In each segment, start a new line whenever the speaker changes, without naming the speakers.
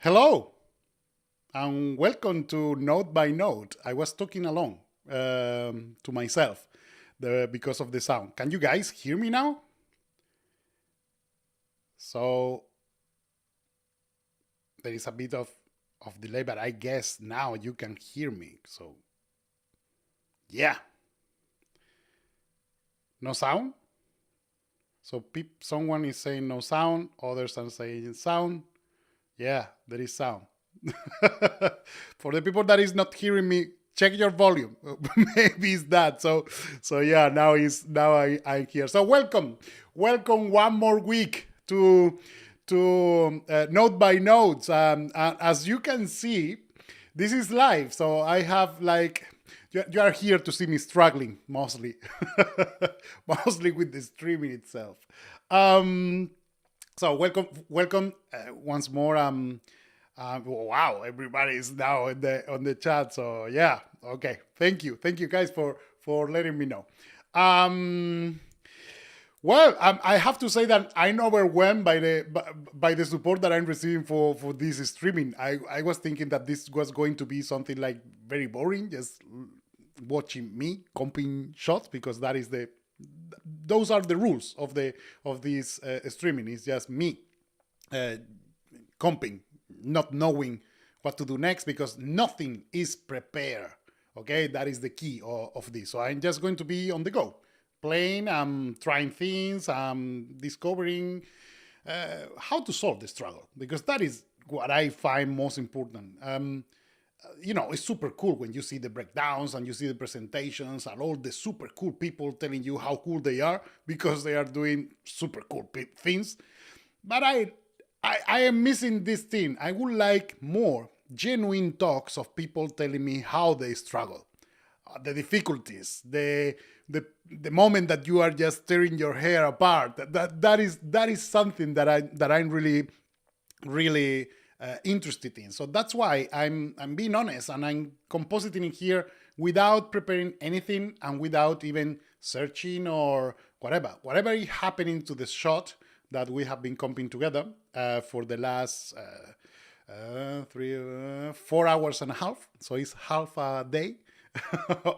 Hello and welcome to Note by Note. I was talking along to myself because of the sound. Can you guys hear me now? So there is a bit of delay, but I guess now you can hear me. So yeah, no sound. So someone is saying no sound, others are saying sound. Yeah, there is sound. For the people that is not hearing me, check your volume. Maybe it's that. So yeah, I'm here. So welcome one more week to Note by Notes. As you can see, this is live. So I have like you are here to see me struggling mostly, mostly with the streaming itself. Um, so welcome once more. Wow, everybody is now on the chat. So yeah, okay. Thank you guys for letting me know. Um, I have to say that I'm overwhelmed by the support that I'm receiving for this streaming. I was thinking that this was going to be something like very boring, just watching me comping shots because that is those are the rules of this streaming. It's just me uh, comping, not knowing what to do next because nothing is prepared. Okay, that is the key of this. So I'm just going to be on the go, playing, trying things, discovering how to solve the struggle because that is what I find most important. It's super cool when you see the breakdowns and you see the presentations and all the super cool people telling you how cool they are because they are doing super cool things. But I am missing this thing. I would like more genuine talks of people telling me how they struggle, the difficulties, the moment that you are just tearing your hair apart. That is something that I'm really interested in. So that's why I'm being honest and I'm compositing here without preparing anything and without even searching or whatever is happening to the shot that we have been comping together for the last 4 hours and a half. So it's half a day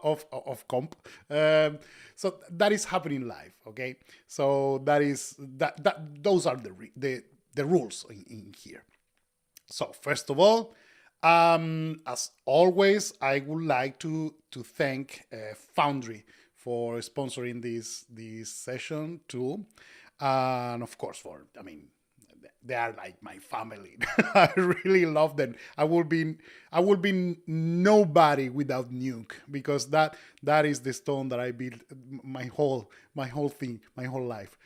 of comp. So that is happening live. Okay. So those are the rules in here. So first of all, as always, I would like to thank Foundry for sponsoring this session too, and of course they are like my family. I really love them. I will be nobody without Nuke because that is the stone that I built my whole thing, my whole life.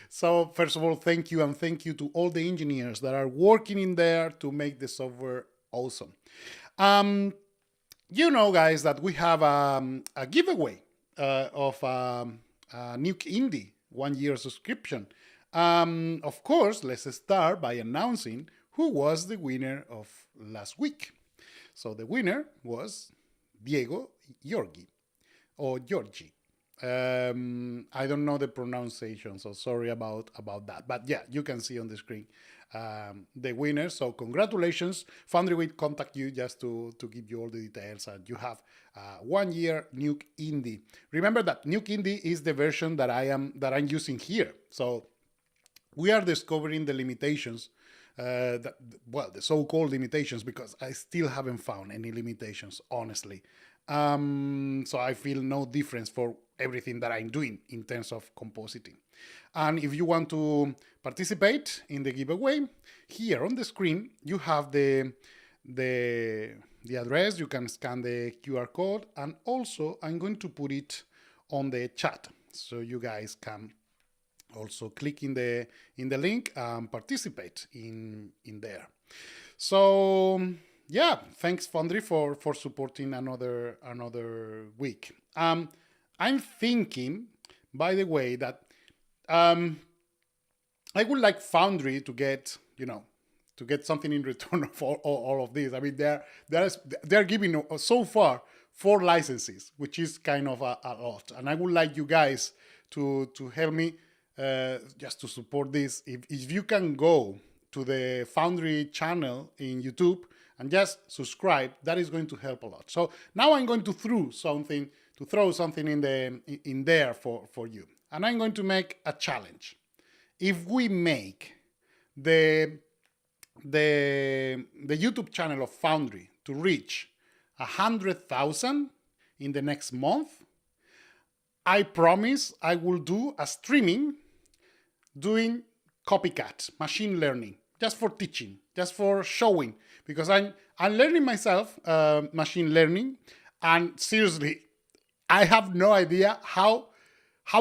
So first of all, thank you and thank you to all the engineers that are working in there to make the software awesome. Guys, that we have a giveaway of Nuke Indie 1 year subscription. Of course, let's start by announcing who was the winner of last week. So the winner was Diego Yorgi, or Georgi. I don't know the pronunciation, so sorry about that. But yeah, you can see on the screen the winner. So congratulations. Foundry will contact you just to give you all the details, and you have 1 year Nuke Indie. Remember that Nuke Indie is the version that I'm using here. So we are discovering the limitations, the so-called limitations, because I still haven't found any limitations, honestly. So I feel no difference for everything that I'm doing in terms of compositing. And if you want to participate in the giveaway, here on the screen you have the address. You can scan the QR code, and also I'm going to put it on the chat so you guys can also click in the link and participate in there. So yeah, thanks Foundry for supporting another week. I'm thinking, by the way, that I would like Foundry to get something in return of all of this. I mean, they're giving so far 4 licenses, which is kind of a lot, and I would like you guys to help me just to support this. If you can go to the Foundry channel in YouTube and just subscribe. That is going to help a lot. So now I'm going to throw something in there for you. And I'm going to make a challenge. If we make the YouTube channel of Foundry to reach 100,000 in the next month, I promise I will do a streaming doing copycat, machine learning, just for teaching, just for showing, because I'm learning myself machine learning, and seriously, I have no idea how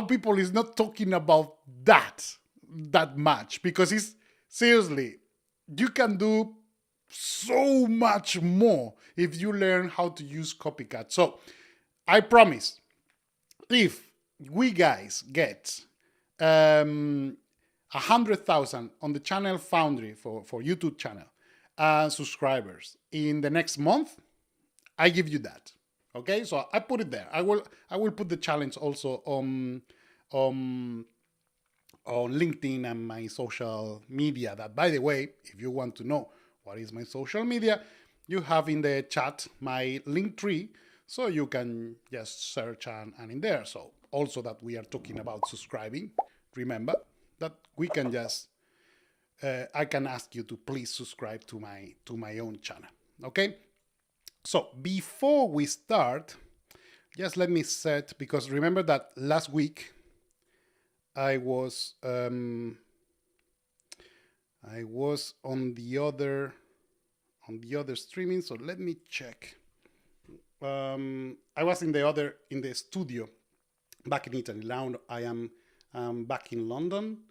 people is not talking about that much, because it's seriously, you can do so much more if you learn how to use copycat. So I promise, if we guys get 100,000 on the channel Foundry for YouTube channel subscribers in the next month, I give you that. Okay, so I put it there. I will put the challenge also on LinkedIn and my social media. That, by the way, if you want to know what is my social media, you have in the chat my link tree, so you can just search and in there. So also that we are talking about subscribing, remember that we can just I can ask you to please subscribe to my own channel. Okay. So before we start, just let me set, because remember that last week I was on the other streaming. So let me check. I was in the studio back in Italy. Now I am back in London.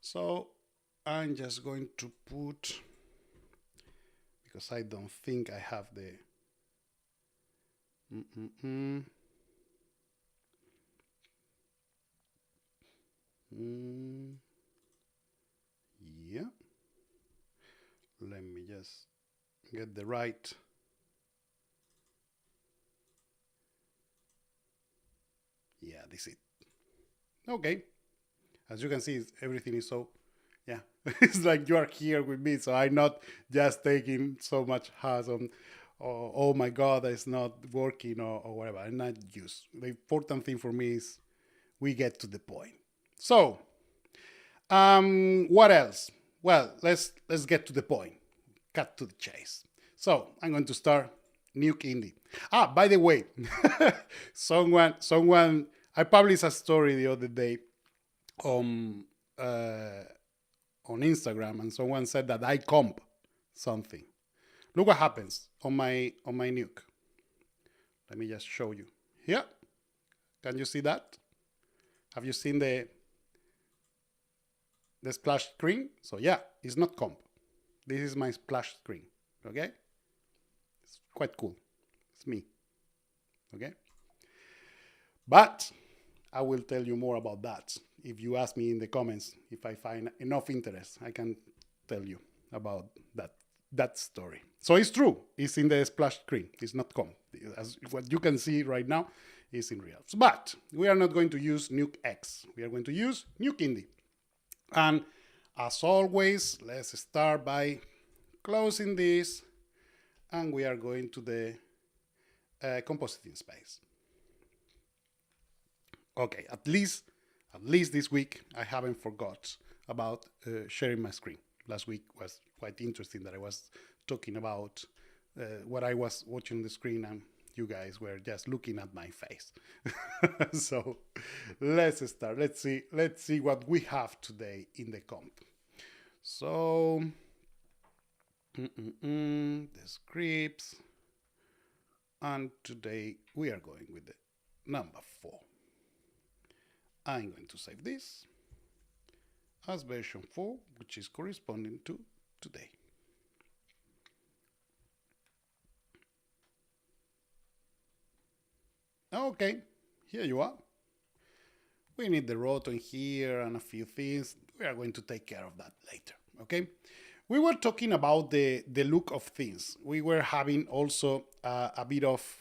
So I'm just going to put, because I don't think I have the yeah. Let me just get the right. Yeah, this is it. Okay. As you can see, everything is so, yeah. It's like you are here with me, so I'm not just taking so much hassle. Oh my God, it's not working or whatever. I'm not used. The important thing for me is we get to the point. So, what else? Well, let's get to the point. Cut to the chase. So I'm going to start Nuke Indie. By the way, someone, I published a story the other day on Instagram, and someone said that I comp something. Look what happens on my Nuke. Let me just show you. Here. Can you see that? Have you seen the splash screen? So yeah, it's not comp. This is my splash screen. Okay? It's quite cool. It's me. Okay? But I will tell you more about that. If you ask me in the comments, if I find enough interest, I can tell you about that story. So it's true. It's in the splash screen. It's not comp. As what you can see right now is in real. But we are not going to use Nuke X. We are going to use Nuke Indie. And as always, let's start by closing this. And we are going to the compositing space. Okay, at least this week, I haven't forgot about sharing my screen. Last week was quite interesting that I was talking about what I was watching on the screen, and you guys were just looking at my face. So let's start. Let's see what we have today in the comp. So the scripts, and today we are going with the number 4. I'm going to save this as version 4, which is corresponding to today. Okay, here you are. We need the rotor here and a few things. We are going to take care of that later, okay? We were talking about the look of things. We were having also a bit of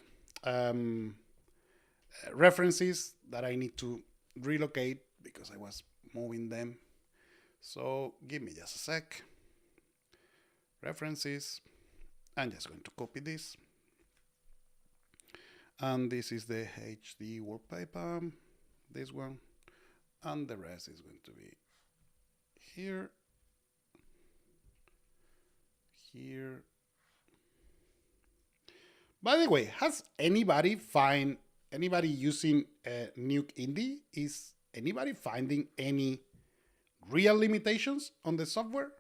references that I need to relocate because I was moving them. So give me just a sec. references. I'm just going to copy this. And this is the HD wallpaper, this one. And the rest is going to be here, here. By the way, has anybody using Nuke Indie? Is anybody finding any real limitations on the software?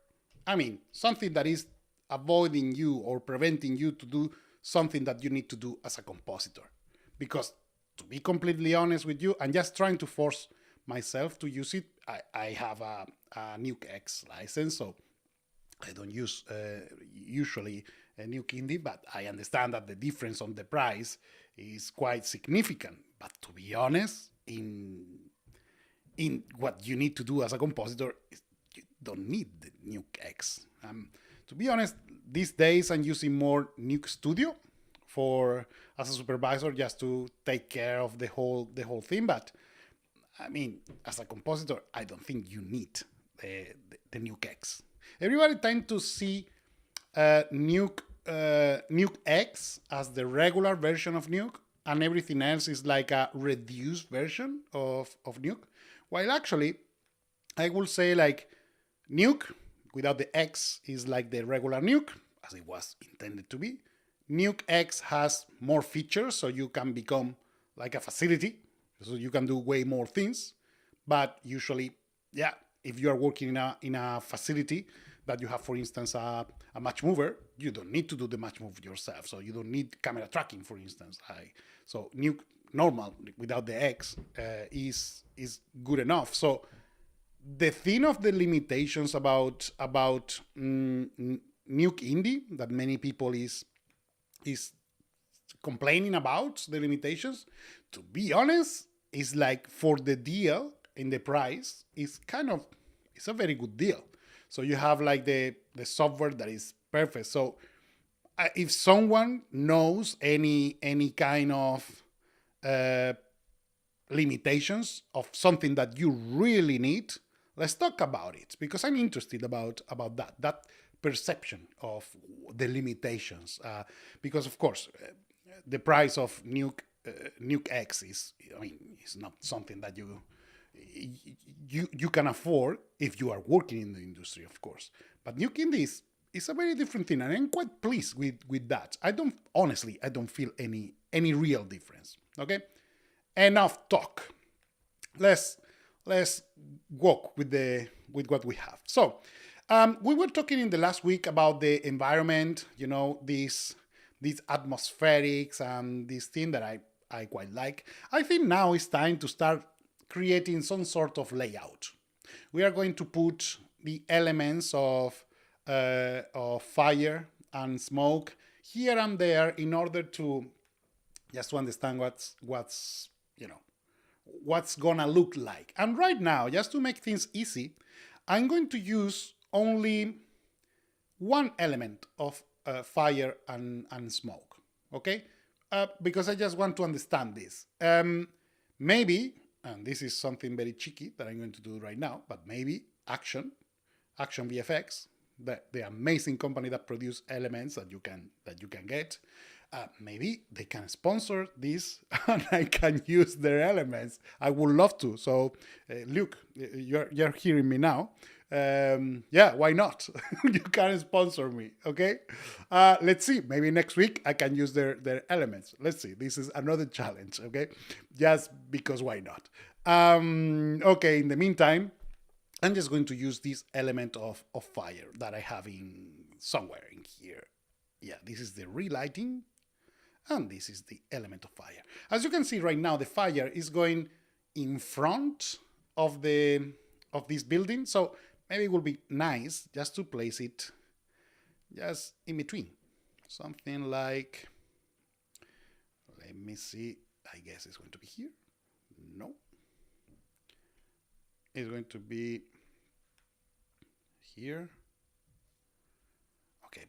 I mean, something that is avoiding you or preventing you to do something that you need to do as a compositor. Because to be completely honest with you, I'm just trying to force myself to use it. I have a Nuke X license, so I don't use usually a Nuke Indie, but I understand that the difference on the price is quite significant. But to be honest, in what you need to do as a compositor, you don't need the Nuke X. To be honest, these days I'm using more Nuke Studio as a supervisor, just to take care of the whole thing. But I mean, as a compositor, I don't think you need the Nuke X. Everybody tends to see Nuke X as the regular version of Nuke, and everything else is like a reduced version of Nuke. While actually, I will say like Nuke without the X is like the regular Nuke, as it was intended to be. Nuke X has more features, so you can become like a facility, so you can do way more things. But usually, yeah, if you are working in a facility that you have, for instance, a match mover, you don't need to do the match move yourself. So you don't need camera tracking, for instance. So Nuke normal without the X is good enough. So the thing of the limitations about Nuke Indie that many people is complaining about the limitations, to be honest, is like for the deal in the price, it's a very good deal. So you have like the software that is perfect. So if someone knows any kind of limitations of something that you really need, let's talk about it, because I'm interested about that perception of the limitations. Because of course, the price of Nuke X is not something that you can afford if you are working in the industry, of course. But Nuke Indie is a very different thing, and I'm quite pleased with that. I don't feel any real difference. Okay, enough talk. Let's walk with what we have. So we were talking in the last week about the environment, these atmospherics and this thing that I quite like. I think now it's time to start creating some sort of layout. We are going to put the elements of fire and smoke here and there in order to just to understand what's gonna look like. And right now, just to make things easy, I'm going to use only one element of fire and smoke, okay? Because I just want to understand this. Maybe, and this is something very cheeky that I'm going to do right now, but maybe Action VFX, the amazing company that produce elements that you can get, maybe they can sponsor this and I can use their elements. I would love to. So, Luke, you're hearing me now. Yeah, why not? You can sponsor me, okay? Let's see. Maybe next week I can use their elements. Let's see. This is another challenge, okay? Just because why not? Okay, in the meantime, I'm just going to use this element of fire that I have somewhere in here. Yeah, this is the relighting, and this is the element of fire. As you can see right now, the fire is going in front of this building. So maybe it will be nice just to place it just in between. Something like, let me see, I guess it's going to be here. No. It's going to be here. Okay,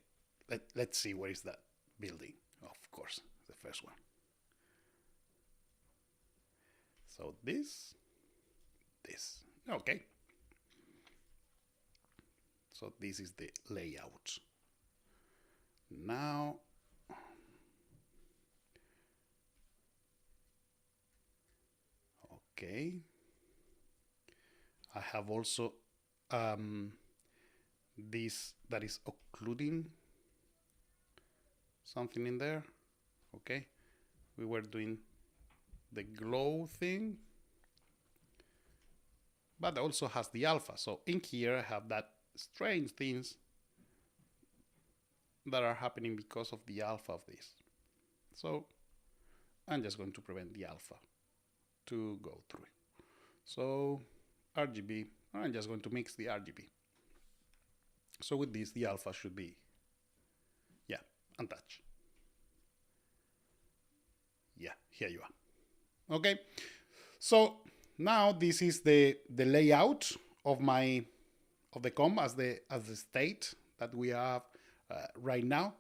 let's see where is that building. Of course, the first one. So this. Okay. So this is the layout. Now, okay. I have also this that is occluding something in there. Okay, we were doing the glow thing, but also has the alpha. So in here I have that strange things that are happening because of the alpha of this. So I'm just going to prevent the alpha to go through. So RGB, I'm just going to mix the RGB. So with this, the alpha should be, yeah, untouched. Yeah, here you are. Okay, so now this is the layout of the comp as the state that we have right now.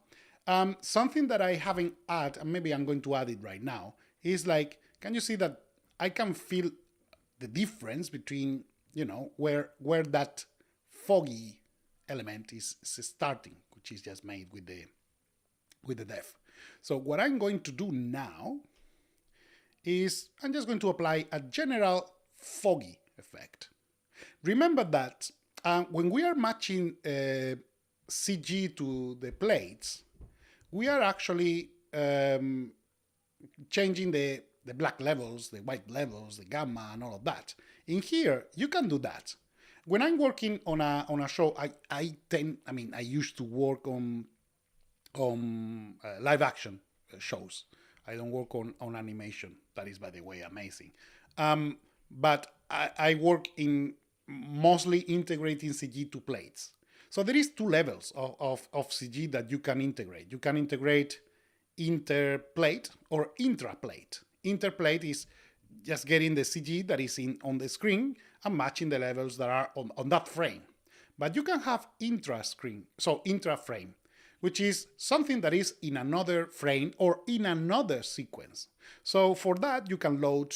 Something that I haven't added, and maybe I'm going to add it right now, is like, can you see that I can feel the difference between, you know, where that foggy element is starting, which is just made with the depth. So what I'm going to do now is I'm just going to apply a general foggy effect. Remember that when we are matching CG to the plates, we are actually changing the black levels, the white levels, the gamma, and all of that. In here, you can do that. When I'm working on a show, I used to work on live action shows. I don't work on animation. That is, by the way, amazing. But I work in mostly integrating CG to plates. So there is two levels of CG that you can integrate. You can integrate interplate or intraplate. Interplate is just getting the CG that is on the screen and matching the levels that are on that frame. But you can have intra-screen, so intra-frame, which is something that is in another frame or in another sequence. So for that, you can load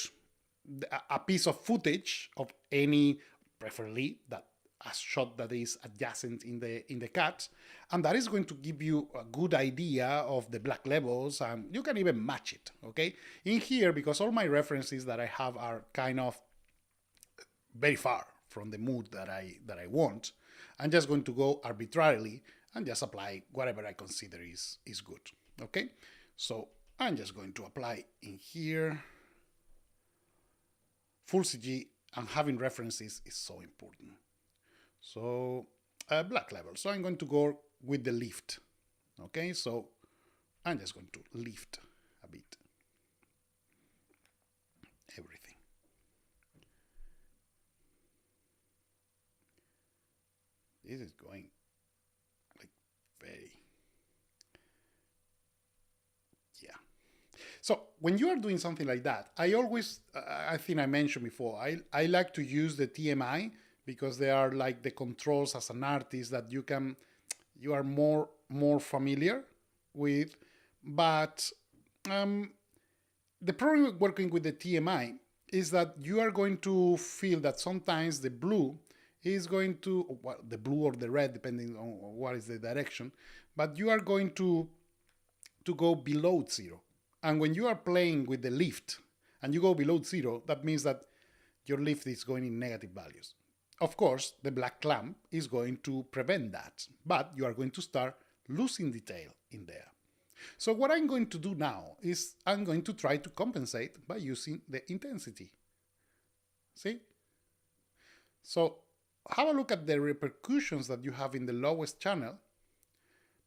a piece of footage of any, preferably that a shot that is adjacent in the cut, and that is going to give you a good idea of the black levels, and you can even match it. Okay, in here, because all my references that I have are kind of very far from the mood that I want, I'm just going to go arbitrarily and just apply whatever I consider is good. Okay, so I'm just going to apply in here full CG, and having references is so important. So black level. So I'm going to go with the lift. Okay, so I'm just going to lift a bit everything. This is going like very, yeah. So when you are doing something like that, I always, I think I mentioned before, I like to use the TMI because they are like the controls as an artist that you are more familiar with. But the problem with working with the TMI is that you are going to feel that sometimes the blue is going to, well, the blue or the red, depending on what is the direction, but you are going to go below zero. And when you are playing with the lift and you go below zero, that means that your lift is going in negative values. Of course, the black clamp is going to prevent that, but you are going to start losing detail in there. So what I'm going to do now is I'm going to try to compensate by using the intensity. See? So have a look at the repercussions that you have in the lowest channel,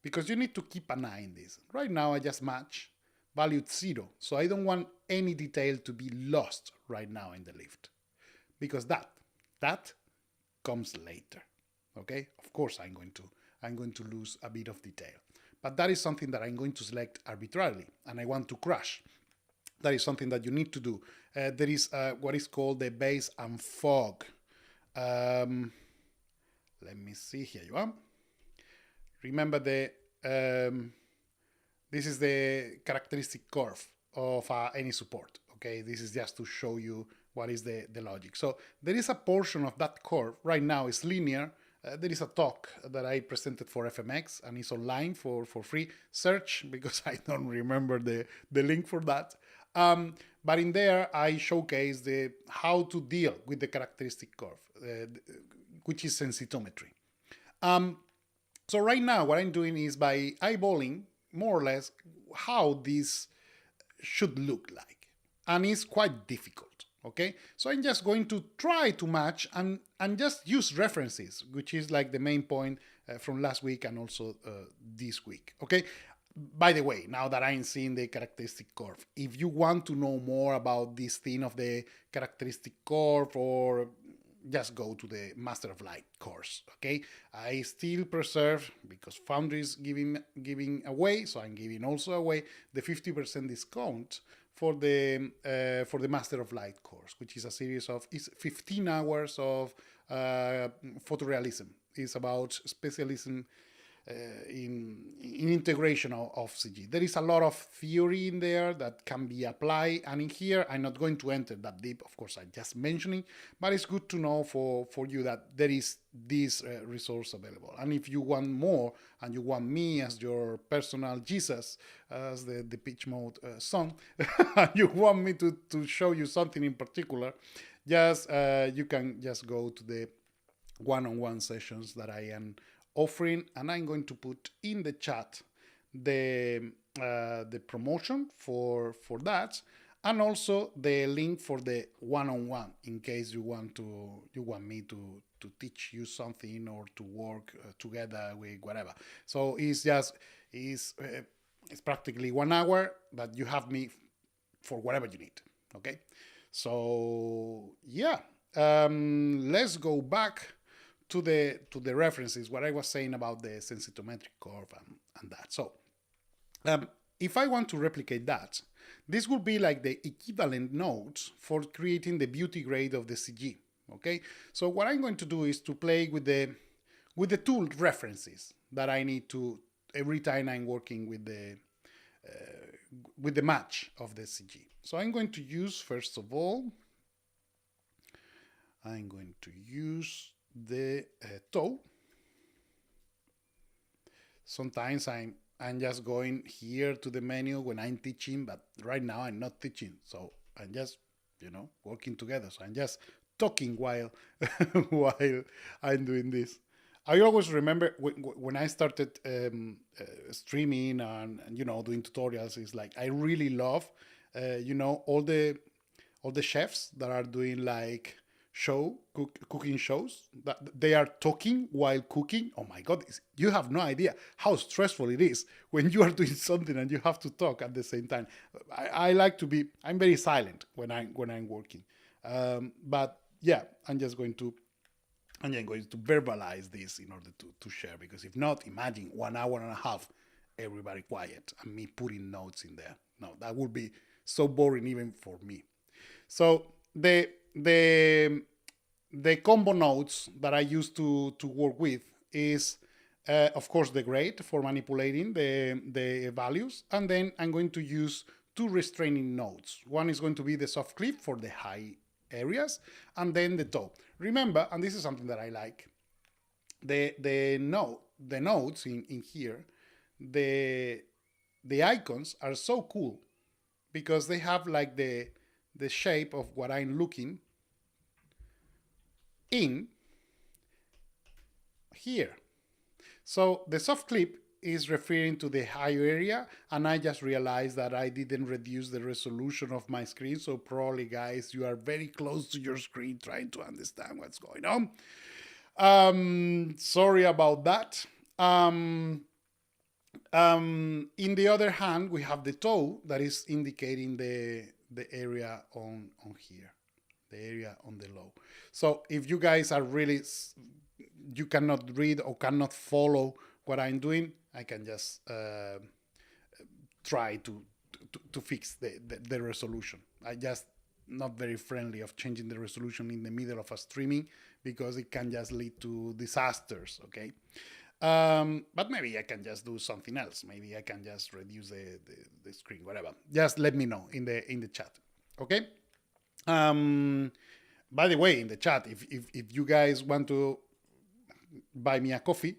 because you need to keep an eye on this. Right now I just match value 0, so I don't want any detail to be lost right now in the lift, because that comes later. Okay, of course I'm going to lose a bit of detail, but that is something that I'm going to select arbitrarily, and I want to crush. That is something that you need to do. There is what is called the base and fog. Let me see, here you are. Remember this is the characteristic curve of any support. Okay, this is just to show you what is the logic. So there is a portion of that curve right now is linear, there is a talk that I presented for FMX and it's online for free. Search because I don't remember the link for that. But in there, I showcase how to deal with the characteristic curve, which is sensitometry. So right now, what I'm doing is by eyeballing more or less how this should look like. And it's quite difficult, okay? So I'm just going to try to match and just use references, which is like the main point from last week and also this week, okay? By the way, now that I'm seeing the characteristic curve, if you want to know more about this thing of the characteristic curve, or just go to the Master of Light course, okay? I still preserve, because Foundry is giving away, so I'm giving also away the 50% discount for the Master of Light course, which is a series of 15 hours of photorealism. It's about specialism in integration of CG. There is a lot of theory in there that can be applied, and in here I'm not going to enter that deep, of course. I'm just mentioning, but it's good to know for you that there is this resource available. And if you want more and you want me as your personal Jesus, as the pitch mode song, you want me to show you something in particular, just you can just go to the one-on-one sessions that I am offering, and I'm going to put in the chat the promotion for that, and also the link for the one-on-one in case you want me to teach you something or to work together with whatever. So it's practically 1 hour that you have me for whatever you need. Okay, so yeah, let's go back to the references, what I was saying about the sensitometric curve and that. So if I want to replicate that, this will be like the equivalent nodes for creating the beauty grade of the CG. Okay, so what I'm going to do is to play with the tool references that I need to every time I'm working with the match of the CG. So I'm going to use, first of all, I'm going to use the toe. Sometimes I'm just going here to the menu when I'm teaching, but right now I'm not teaching, so I'm just working together. So I'm just talking while while I'm doing this. I always remember when I started streaming and doing tutorials, it's like I really love all the chefs that are doing like cooking shows that they are talking while cooking. Oh my god, you have no idea how stressful it is when you are doing something and you have to talk at the same time. I like to be, I'm very silent when I'm working, but yeah, I'm going to verbalize this in order to share, because if not, imagine 1 hour and a half everybody quiet and me putting notes in there. No, that would be so boring even for me. So the combo nodes that I use to work with is, of course, the grade for manipulating the values, and then I'm going to use two restraining nodes. One is going to be the soft clip for the high areas, and then the toe. Remember, and this is something that I like, the nodes in here, the icons are so cool because they have like the shape of what I'm looking in here. So the soft clip is referring to the higher area, and I just realized that I didn't reduce the resolution of my screen. So probably, guys, you are very close to your screen trying to understand what's going on. Sorry about that. In the other hand, we have the toe that is indicating the area on here, the area on the low. So if you guys are really, you cannot read or cannot follow what I'm doing, I can just try to fix the resolution. I just not very friendly of changing the resolution in the middle of a streaming, because it can just lead to disasters, okay? But maybe I can just do something else. Maybe I can just reduce the screen, whatever. Just let me know in the chat, okay? By the way, in the chat, if you guys want to buy me a coffee,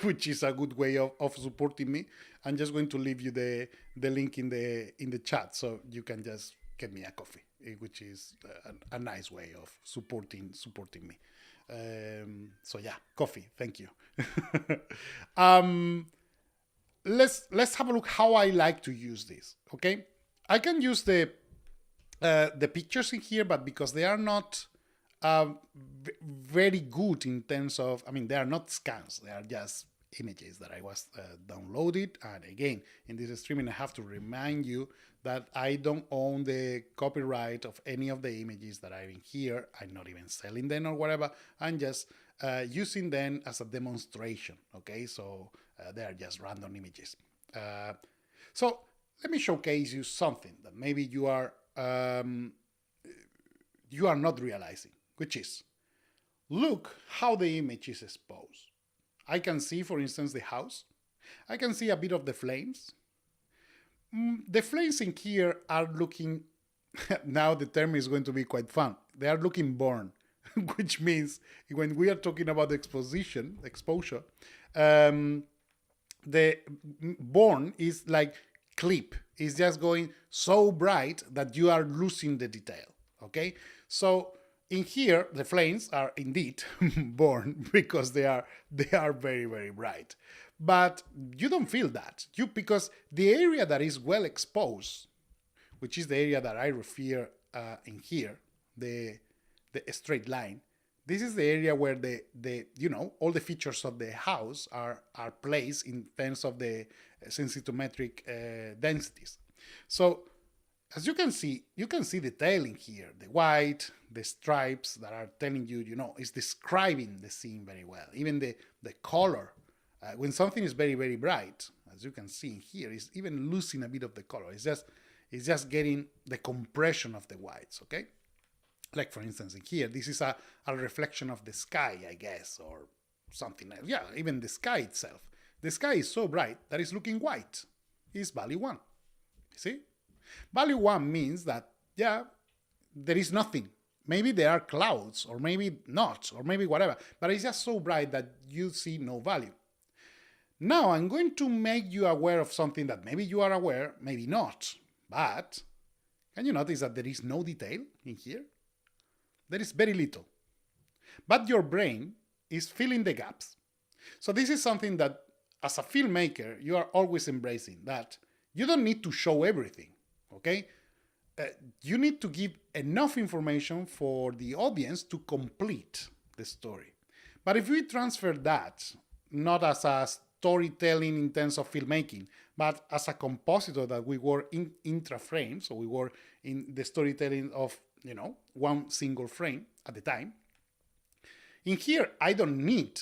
which is a good way of supporting me. I'm just going to leave you the link in the chat so you can just get me a coffee, which is a nice way of supporting me. So yeah, coffee. Thank you. Let's have a look how I like to use this. Okay, I can use the pictures in here, but because they are not very good in terms of, I mean, they are not scans, they are just images that I was downloaded. And again, in this streaming, I have to remind you that I don't own the copyright of any of the images that are in here. I'm not even selling them or whatever. I'm just using them as a demonstration. Okay, so they are just random images. So let me showcase you something that maybe you are not realizing, which is, look how the image is exposed. I can see, for instance, the house. I can see a bit of the flames. The flames in here are looking, now the term is going to be quite fun. They are looking born, which means when we are talking about exposure, the born is like clip. It's just going so bright that you are losing the detail, okay? So in here, the flames are indeed born because they are very, very bright. But you don't feel that, because the area that is well exposed, which is the area that I refer in here, the straight line. This is the area where the all the features of the house are placed in terms of the sensitometric densities. So as you can see detail in here, the white, the stripes that are telling you, it's describing the scene very well. Even the color, when something is very, very bright, as you can see in here, is even losing a bit of the color. It's just getting the compression of the whites, okay? Like for instance in here, this is a reflection of the sky, I guess, or something else. Yeah, even the sky itself. The sky is so bright that it's looking white. It's value 1. You see? Value 1 means that, yeah, there is nothing. Maybe there are clouds, or maybe not, or maybe whatever, but it's just so bright that you see no value. Now I'm going to make you aware of something that maybe you are aware, maybe not, but can you notice that there is no detail in here? There is very little. But your brain is filling the gaps. So this is something that as a filmmaker, you are always embracing, that you don't need to show everything, okay? You need to give enough information for the audience to complete the story. But if we transfer that, not as a storytelling in terms of filmmaking, but as a compositor that we work in intra-frame, so we work in the storytelling of, one single frame at a time. In here, I don't need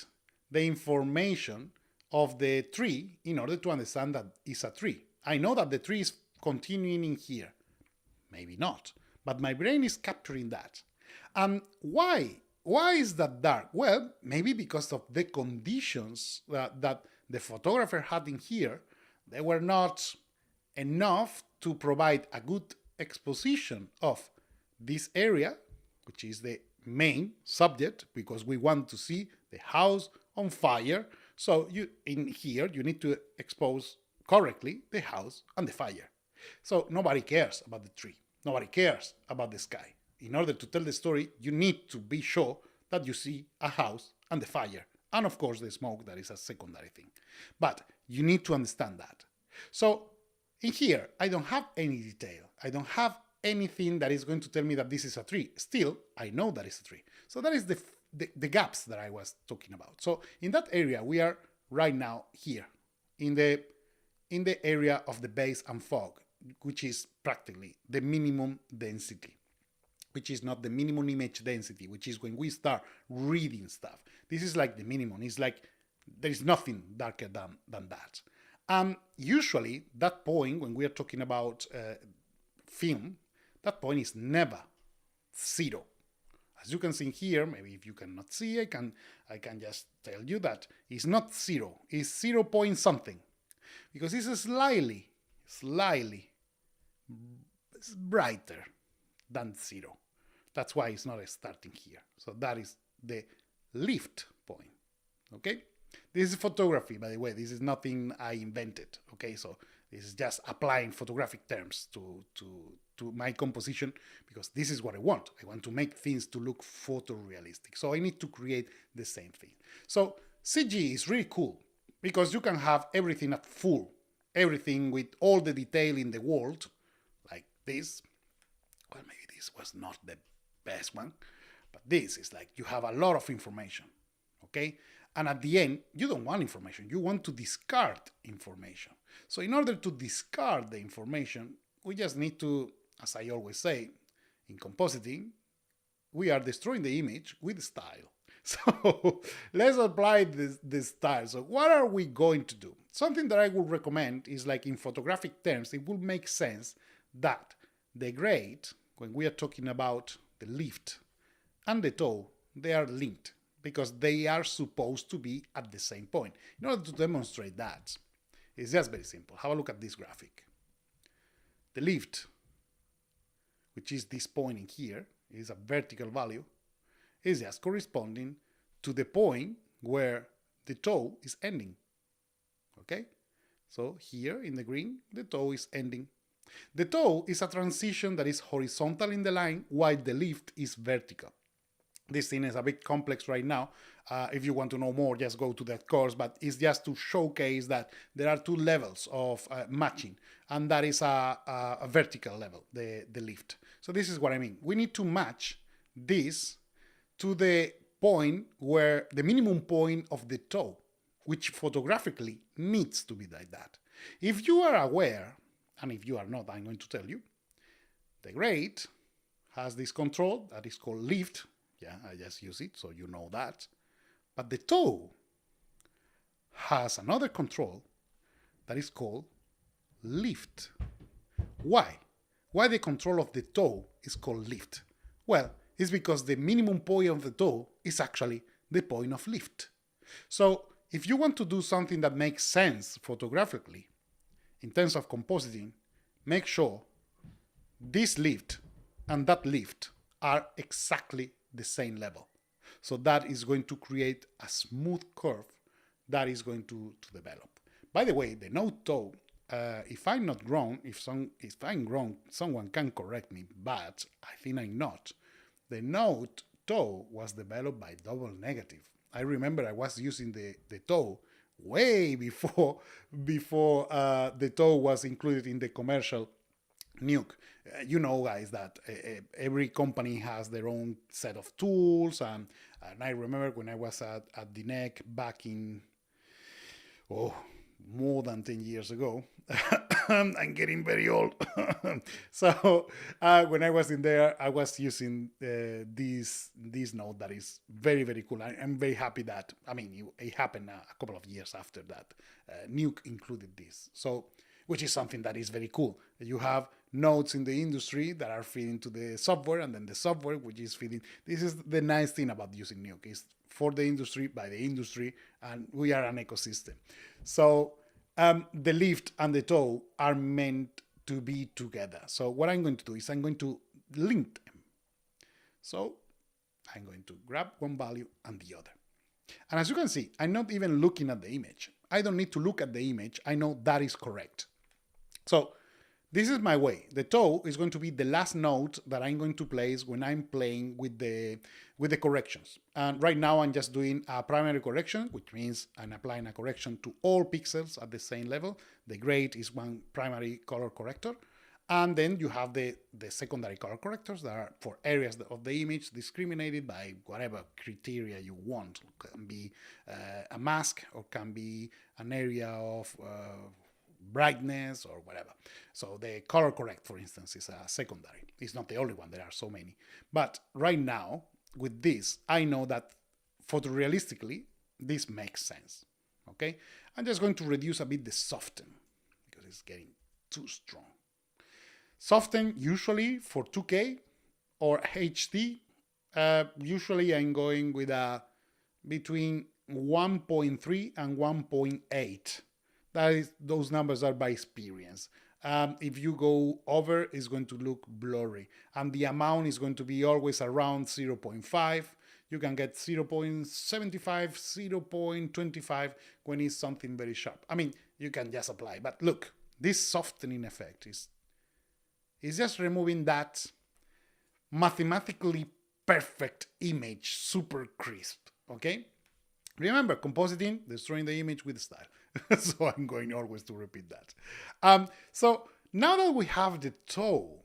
the information of the tree in order to understand that it's a tree. I know that the tree is continuing in here. Maybe not, but my brain is capturing that. And why? Why is that dark? Well, maybe because of the conditions that the photographer had in here. They were not enough to provide a good exposition of this area, which is the main subject, because we want to see the house on fire. So in here, you need to expose correctly the house and the fire. So nobody cares about the tree. Nobody cares about the sky. In order to tell the story, you need to be sure that you see a house and the fire. And of course, the smoke, that is a secondary thing. But you need to understand that. So in here, I don't have any detail. I don't have anything that is going to tell me that this is a tree. Still, I know that it's a tree. So that is the gaps that I was talking about. So in that area, we are right now here in the area of the base and fog, which is practically the minimum density, which is not the minimum image density, which is when we start reading stuff. This is like the minimum. It's like there is nothing darker than that. Usually that point, when we are talking about film, that point is never 0. As you can see here, maybe if you cannot see, I can just tell you that it's not 0. It's 0 point something, because it's slightly brighter than 0. That's why it's not starting here. So that is the lift point. okay? This is photography, by the way. This is nothing I invented, okay? So this is just applying photographic terms to my composition, because this is what I want. I want to make things to look photorealistic. So I need to create the same thing. So CG is really cool because you can have everything at full, everything with all the detail in the world, like this. Well, maybe this was not the best one, but this is like you have a lot of information, okay? And at the end, you don't want information. You want to discard information. So in order to discard the information, we just need to, as I always say, in compositing, we are destroying the image with style. So let's apply this style. So what are we going to do? Something that I would recommend is, like, in photographic terms, it would make sense that the grade, when we are talking about the lift and the toe, they are linked, because they are supposed to be at the same point. In order to demonstrate that, it's just very simple. Have a look at this graphic. The lift, which is this point in here, is a vertical value, is just corresponding to the point where the toe is ending. Okay? So here in the green, the toe is ending. The toe is a transition that is horizontal in the line, while the lift is vertical. This thing is a bit complex right now. If you want to know more, just go to that course, but it's just to showcase that there are two levels of matching, and that is a vertical level, the lift. So this is what I mean. We need to match this to the point where the minimum point of the toe, which photographically needs to be like that. If you are aware, and if you are not, I'm going to tell you, the grade has this control that is called lift. Yeah, I just use it so you know that. But the toe has another control that is called lift. Why? Why the control of the toe is called lift? Well, it's because the minimum point of the toe is actually the point of lift. So if you want to do something that makes sense photographically, in terms of compositing, make sure this lift and that lift are exactly the same level. So that is going to create a smooth curve that is going to develop. By the way, the node toe, if I'm not wrong, if I'm wrong, someone can correct me, but I think I'm not. The node toe was developed by Double Negative. I remember I was using the toe way before the toe was included in the commercial Nuke. You know, guys, that every company has their own set of tools, and I remember when I was at the NEC back in more than 10 years ago. I'm getting very old. So when I was in there, I was using this node that is very, very cool. I'm very happy that, I mean, it happened a couple of years after that. Nuke included this. So, which is something that is very cool. You have nodes in the industry that are feeding to the software, and then the software which is feeding. This is the nice thing about using Nuke. It's for the industry, by the industry, and we are an ecosystem. So the lift and the toe are meant to be together. So what I'm going to do is I'm going to link them. So I'm going to grab one value and the other. And as you can see, I'm not even looking at the image. I don't need to look at the image. I know that is correct. So this is my way. The toe is going to be the last node that I'm going to place when I'm playing with the corrections. And right now I'm just doing a primary correction, which means I'm applying a correction to all pixels at the same level. The grade is one primary color corrector. And then you have the secondary color correctors that are for areas of the image discriminated by whatever criteria you want. It can be a mask, or can be an area of brightness or whatever. So the color correct, for instance, is a secondary. It's not the only one. There are so many. But right now, with this, I know that photorealistically, this makes sense. Okay? I'm just going to reduce a bit the soften because it's getting too strong. Soften, usually for 2K or HD, usually I'm going with a between 1.3 and 1.8. That is, those numbers are by experience. If you go over, it's going to look blurry. And the amount is going to be always around 0.5. you can get 0.75, 0.25 when it's something very sharp. I mean, you can just apply. But look, this softening effect is just removing that mathematically perfect image, super crisp, okay? Remember, compositing, destroying the image with style. So I'm going always to repeat that. So now that we have the toe,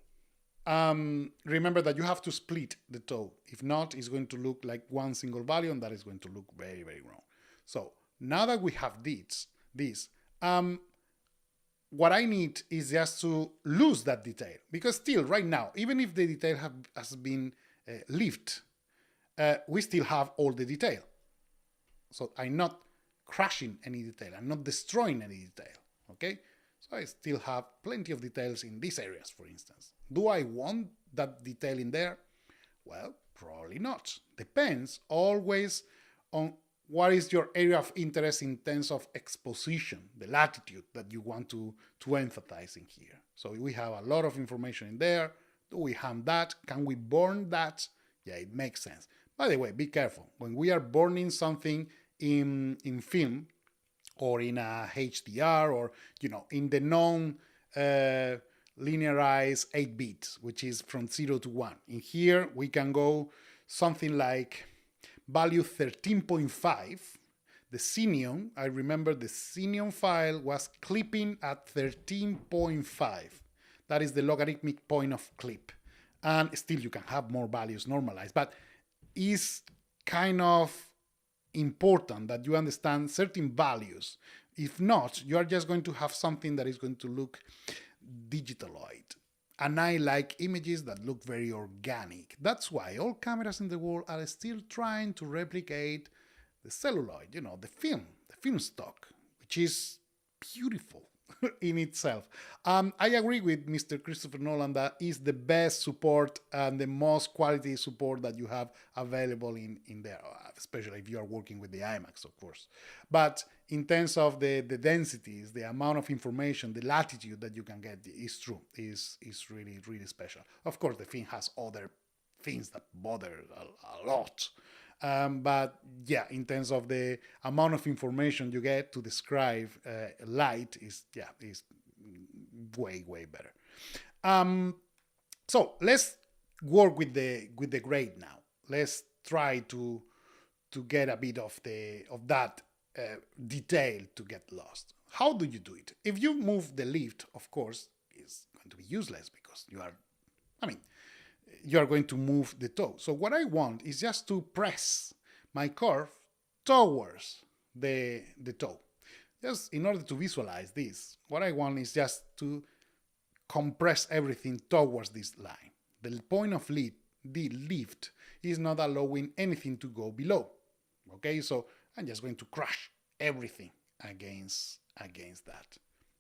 remember that you have to split the toe. If not, it's going to look like one single value, and that is going to look very, very wrong. So now that we have this, what I need is just to lose that detail. Because still, right now, even if the detail has been lifted, we still have all the detail. So I'm not crashing any detail. I'm not destroying any detail, okay? So I still have plenty of details in these areas, for instance. Do I want that detail in there? Well, probably not. Depends always on what is your area of interest in terms of exposition, the latitude that you want to emphasize in here. So we have a lot of information in there. Do we have that? Can we burn that? Yeah, it makes sense. By the way, be careful. When we are burning something in film or in a HDR or, in the non-linearized 8 bits, which is from 0 to 1. In here, we can go something like value 13.5. The Xenon, I remember the Xenon file was clipping at 13.5. That is the logarithmic point of clip. And still you can have more values normalized, but it's kind of important that you understand certain values. If not, you are just going to have something that is going to look digitaloid. And I like images that look very organic. That's why all cameras in the world are still trying to replicate the celluloid, the film stock, which is beautiful in itself. I agree with Mr. Christopher Nolan that is the best support and the most quality support that you have available in there, especially if you are working with the IMAX, of course. But in terms of the densities, the amount of information, the latitude that you can get is true, is really, really special. Of course, the film has other things that bother a lot. But yeah, in terms of the amount of information you get to describe light is way, way better. So let's work with the grade now. Let's try to get a bit of that detail to get lost. How do you do it? If you move the lift, of course, it's going to be useless because you are going to move the toe. So what I want is just to press my curve towards the toe. Just in order to visualize this, what I want is just to compress everything towards this line. The point of the lift is not allowing anything to go below. Okay, so I'm just going to crush everything against that.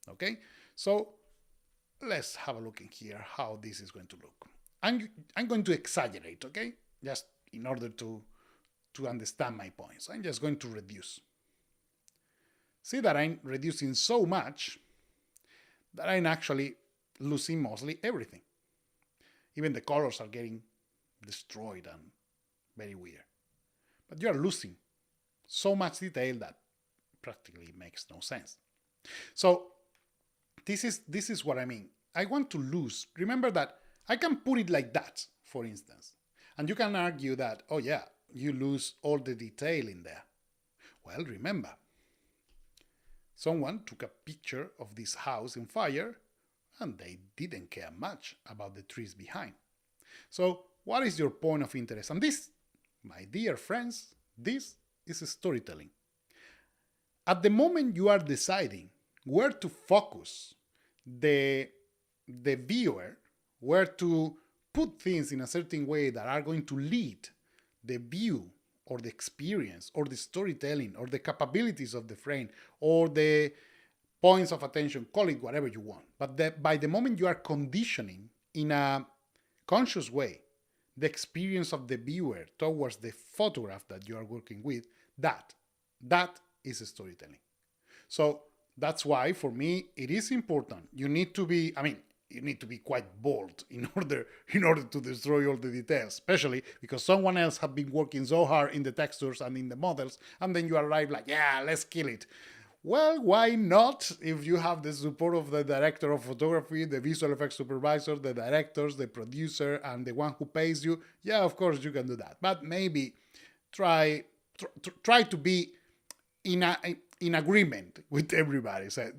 Okay, so let's have a look in here how this is going to look. I'm going to exaggerate, okay? Just in order to understand my points. I'm just going to reduce. See that I'm reducing so much that I'm actually losing mostly everything. Even the colors are getting destroyed and very weird. But you are losing so much detail that practically makes no sense. So this is what I mean. I want to lose. Remember that I can put it like that, for instance. And you can argue that, oh yeah, you lose all the detail in there. Well, remember, someone took a picture of this house in fire and they didn't care much about the trees behind. So what is your point of interest? And this, my dear friends, this is storytelling. At the moment you are deciding where to focus the viewer, where to put things in a certain way that are going to lead the view or the experience or the storytelling or the capabilities of the frame or the points of attention, call it whatever you want. But by the moment you are conditioning in a conscious way the experience of the viewer towards the photograph that you are working with, that is storytelling. So that's why for me it is important. You need to be, you need to be quite bold in order to destroy all the details, especially because someone else have been working so hard in the textures and in the models, and then you arrive like, yeah, let's kill it. Well, why not? If you have the support of the director of photography, the visual effects supervisor, the directors, the producer, and the one who pays you, yeah, of course you can do that. But maybe try to be in agreement with everybody. So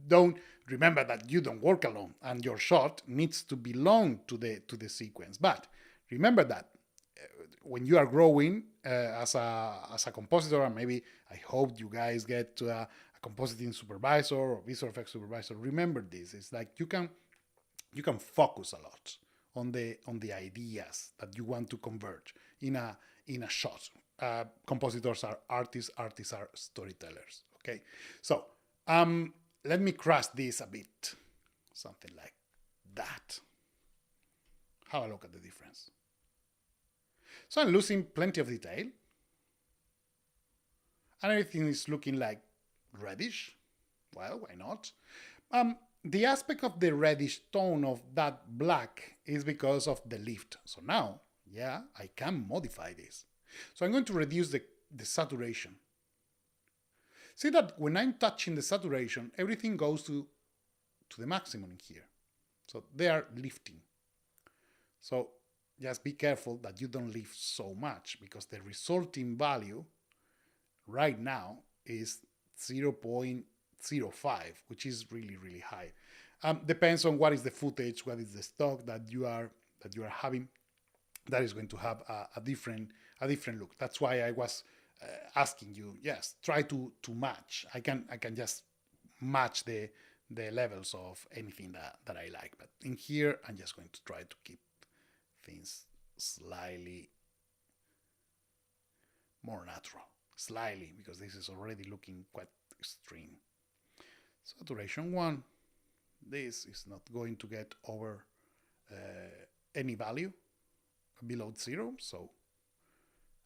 don't remember that you don't work alone, and your shot needs to belong to the sequence. But remember that when you are growing as a compositor, and maybe I hope you guys get to a compositing supervisor or visual effects supervisor, remember this. It's like you can focus a lot on the ideas that you want to converge in a shot. Compositors are artists are storytellers. Okay, so let me crush this a bit, something like that. Have a look at the difference. So I'm losing plenty of detail, and everything is looking like reddish. Well, why not? The aspect of the reddish tone of that black is because of the lift. So now, yeah, I can modify this. So I'm going to reduce the saturation. See that when I'm touching the saturation, everything goes to the maximum here. So they are lifting. So just be careful that you don't lift so much, because the resulting value right now is 0.05, which is really, really high. Depends on what is the footage, what is the stock that you are having. That is going to have a different look. That's why I was asking you. Yes, try to match. I can just match the levels of anything that I like. But in here, I'm just going to try to keep things slightly more natural. Slightly, because this is already looking quite extreme. Saturation 1. This is not going to get over any value below 0, so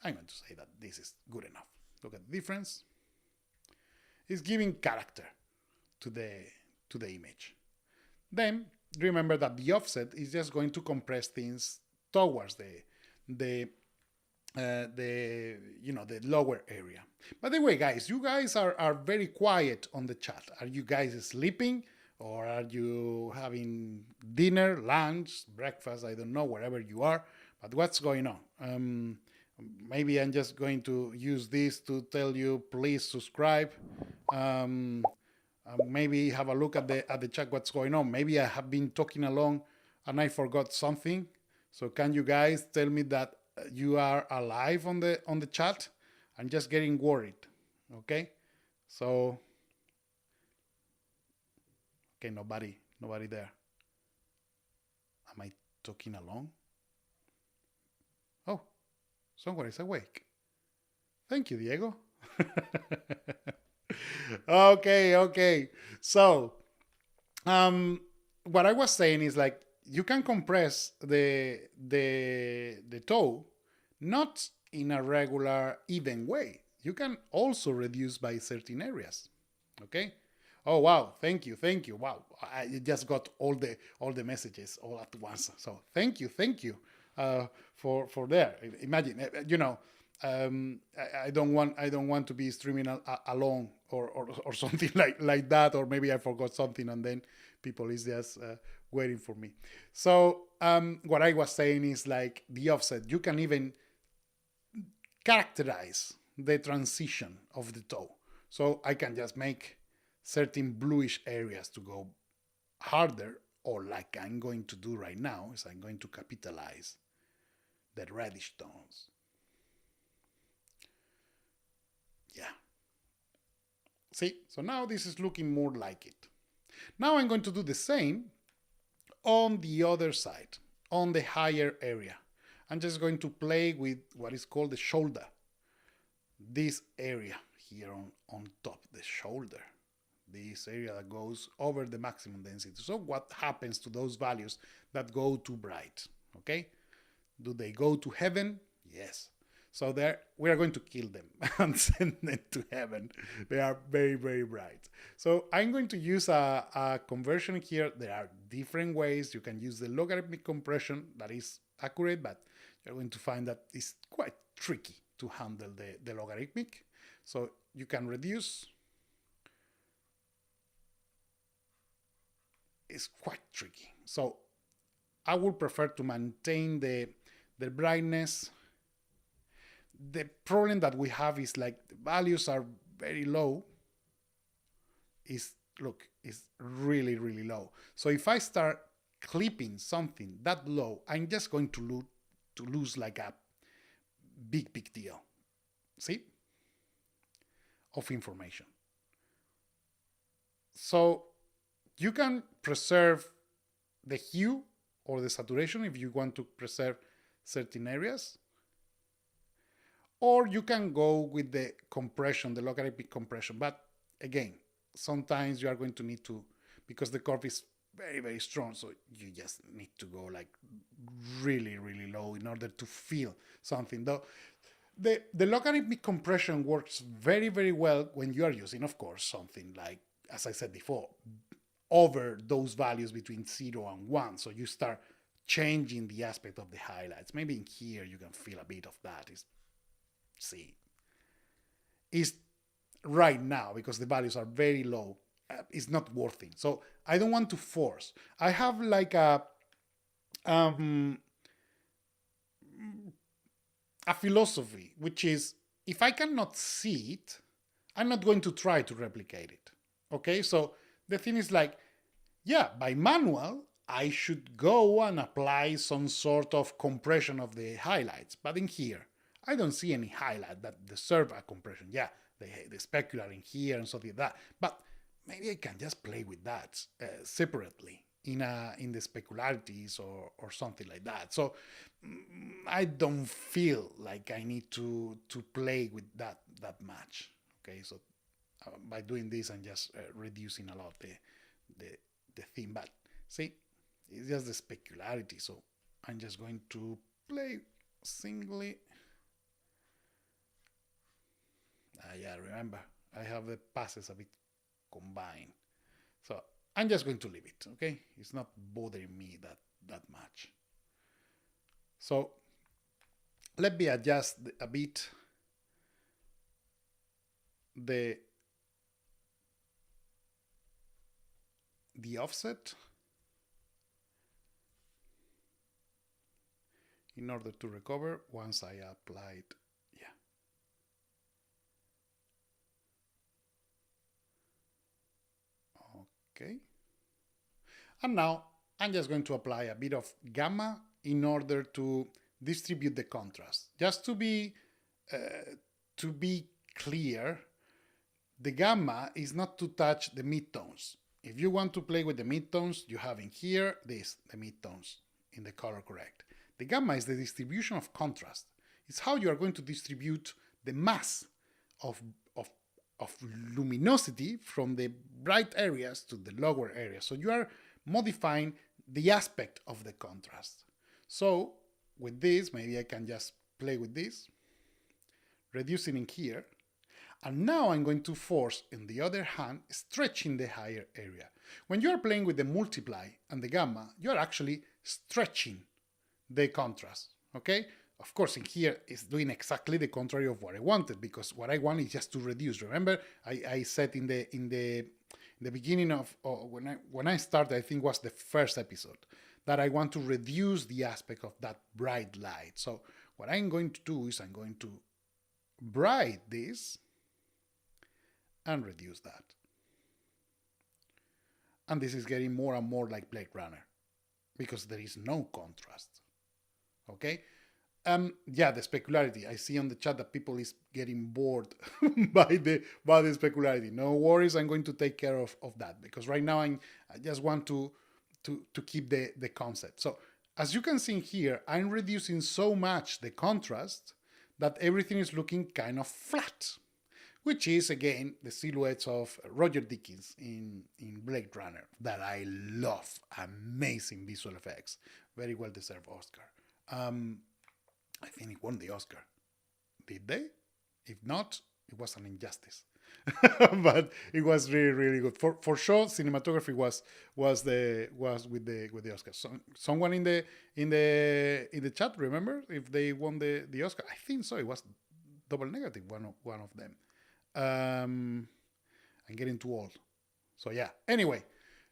I'm going to say that this is good enough. Look at the difference. It's giving character to the image. Then remember that the offset is just going to compress things towards the lower area. By the way, guys, you guys are very quiet on the chat. Are you guys sleeping, or are you having dinner, lunch, breakfast? I don't know, wherever you are. But what's going on? Maybe I'm just going to use this to tell you, please subscribe. Maybe have a look at the chat, what's going on. Maybe I have been talking along and I forgot something. So can you guys tell me that you are alive on the chat? I'm just getting worried. Okay, so okay, nobody there. Am I talking along? Oh, someone is awake. Thank you, Diego. Okay. So, what I was saying is, like, you can compress the toe not in a regular even way. You can also reduce by certain areas. Okay. Oh wow! Thank you. Wow, I just got all the messages all at once. So thank you for there. Imagine, I don't want to be streaming alone or something like that, or maybe I forgot something and then people is just waiting for me. So what I was saying is, like, the offset, you can even characterize the transition of the toe. So I can just make certain bluish areas to go harder, or like I'm going to do right now, is I'm going to capitalize the reddish tones. Yeah. See, so now this is looking more like it. Now I'm going to do the same on the other side, on the higher area. I'm just going to play with what is called the shoulder. This area here on top, the shoulder. This area that goes over the maximum density. So what happens to those values that go too bright? Okay? Do they go to heaven? Yes. So we are going to kill them and send them to heaven. They are very, very bright. So I'm going to use a conversion here. There are different ways. You can use the logarithmic compression that is accurate, but you're going to find that it's quite tricky to handle the logarithmic. So you can reduce. It's quite tricky. So I would prefer to maintain the brightness. The problem that we have is like the values are very low. Look, it's really, really low. So if I start clipping something that low, I'm just going to lose like a big deal. See? Of information. So you can preserve the hue or the saturation if you want to preserve certain areas. Or you can go with the compression, the logarithmic compression. But again, sometimes you are going to need to, because the curve is very, very strong, so you just need to go like really, really low in order to feel something. Though the logarithmic compression works very, very well when you are using, of course, something like, as I said before, over those values between 0 and 1. So you start changing the aspect of the highlights. Maybe in here you can feel a bit of that. Is right now, because the values are very low, it's not worth it. So I don't want to force. I have like a philosophy, which is if I cannot see it, I'm not going to try to replicate it. Okay, so the thing is like, yeah, by manual, I should go and apply some sort of compression of the highlights. But in here, I don't see any highlight that deserve a compression. Yeah, the specular in here and something like that. But maybe I can just play with that separately in the specularities or something like that. So I don't feel like I need to play with that much. Okay, so by doing this, I'm just reducing a lot the theme. But see, it's just the specularity. So I'm just going to play singly. Yeah, remember, I have the passes a bit combined. So I'm just going to leave it, okay? It's not bothering me that much. So let me adjust a bit the offset in order to recover once I applied. Okay. And now I'm just going to apply a bit of gamma in order to distribute the contrast. Just to be clear, the gamma is not to touch the midtones. If you want to play with the midtones, you have in here the midtones in the color correct. The gamma is the distribution of contrast. It's how you are going to distribute the mass of luminosity from the bright areas to the lower areas. So you are modifying the aspect of the contrast. So with this, maybe I can just play with this, reducing in here. And now I'm going to force, on the other hand, stretching the higher area. When you are playing with the multiply and the gamma, you are actually stretching the contrast, okay? Of course, in here, it's doing exactly the contrary of what I wanted, because what I want is just to reduce. Remember, I said in the beginning of when I started, I think was the first episode, that I want to reduce the aspect of that bright light. So what I'm going to do is I'm going to bright this and reduce that. And this is getting more and more like Blade Runner, because there is no contrast. Okay? Yeah, the specularity. I see on the chat that people is getting bored by the specularity. No worries, I'm going to take care of that, because right now I just want to keep the concept. So as you can see here, I'm reducing so much the contrast that everything is looking kind of flat, which is again the silhouettes of Roger Deakins in Blade Runner that I love. Amazing visual effects, very well deserved Oscar. I think he won the Oscar. Did they? If not, it was an injustice. But it was really, really good. For sure, cinematography was with the Oscar. Someone in the chat, remember if they won the Oscar? I think so. It was double negative. One of them. I'm getting too old. So yeah. Anyway,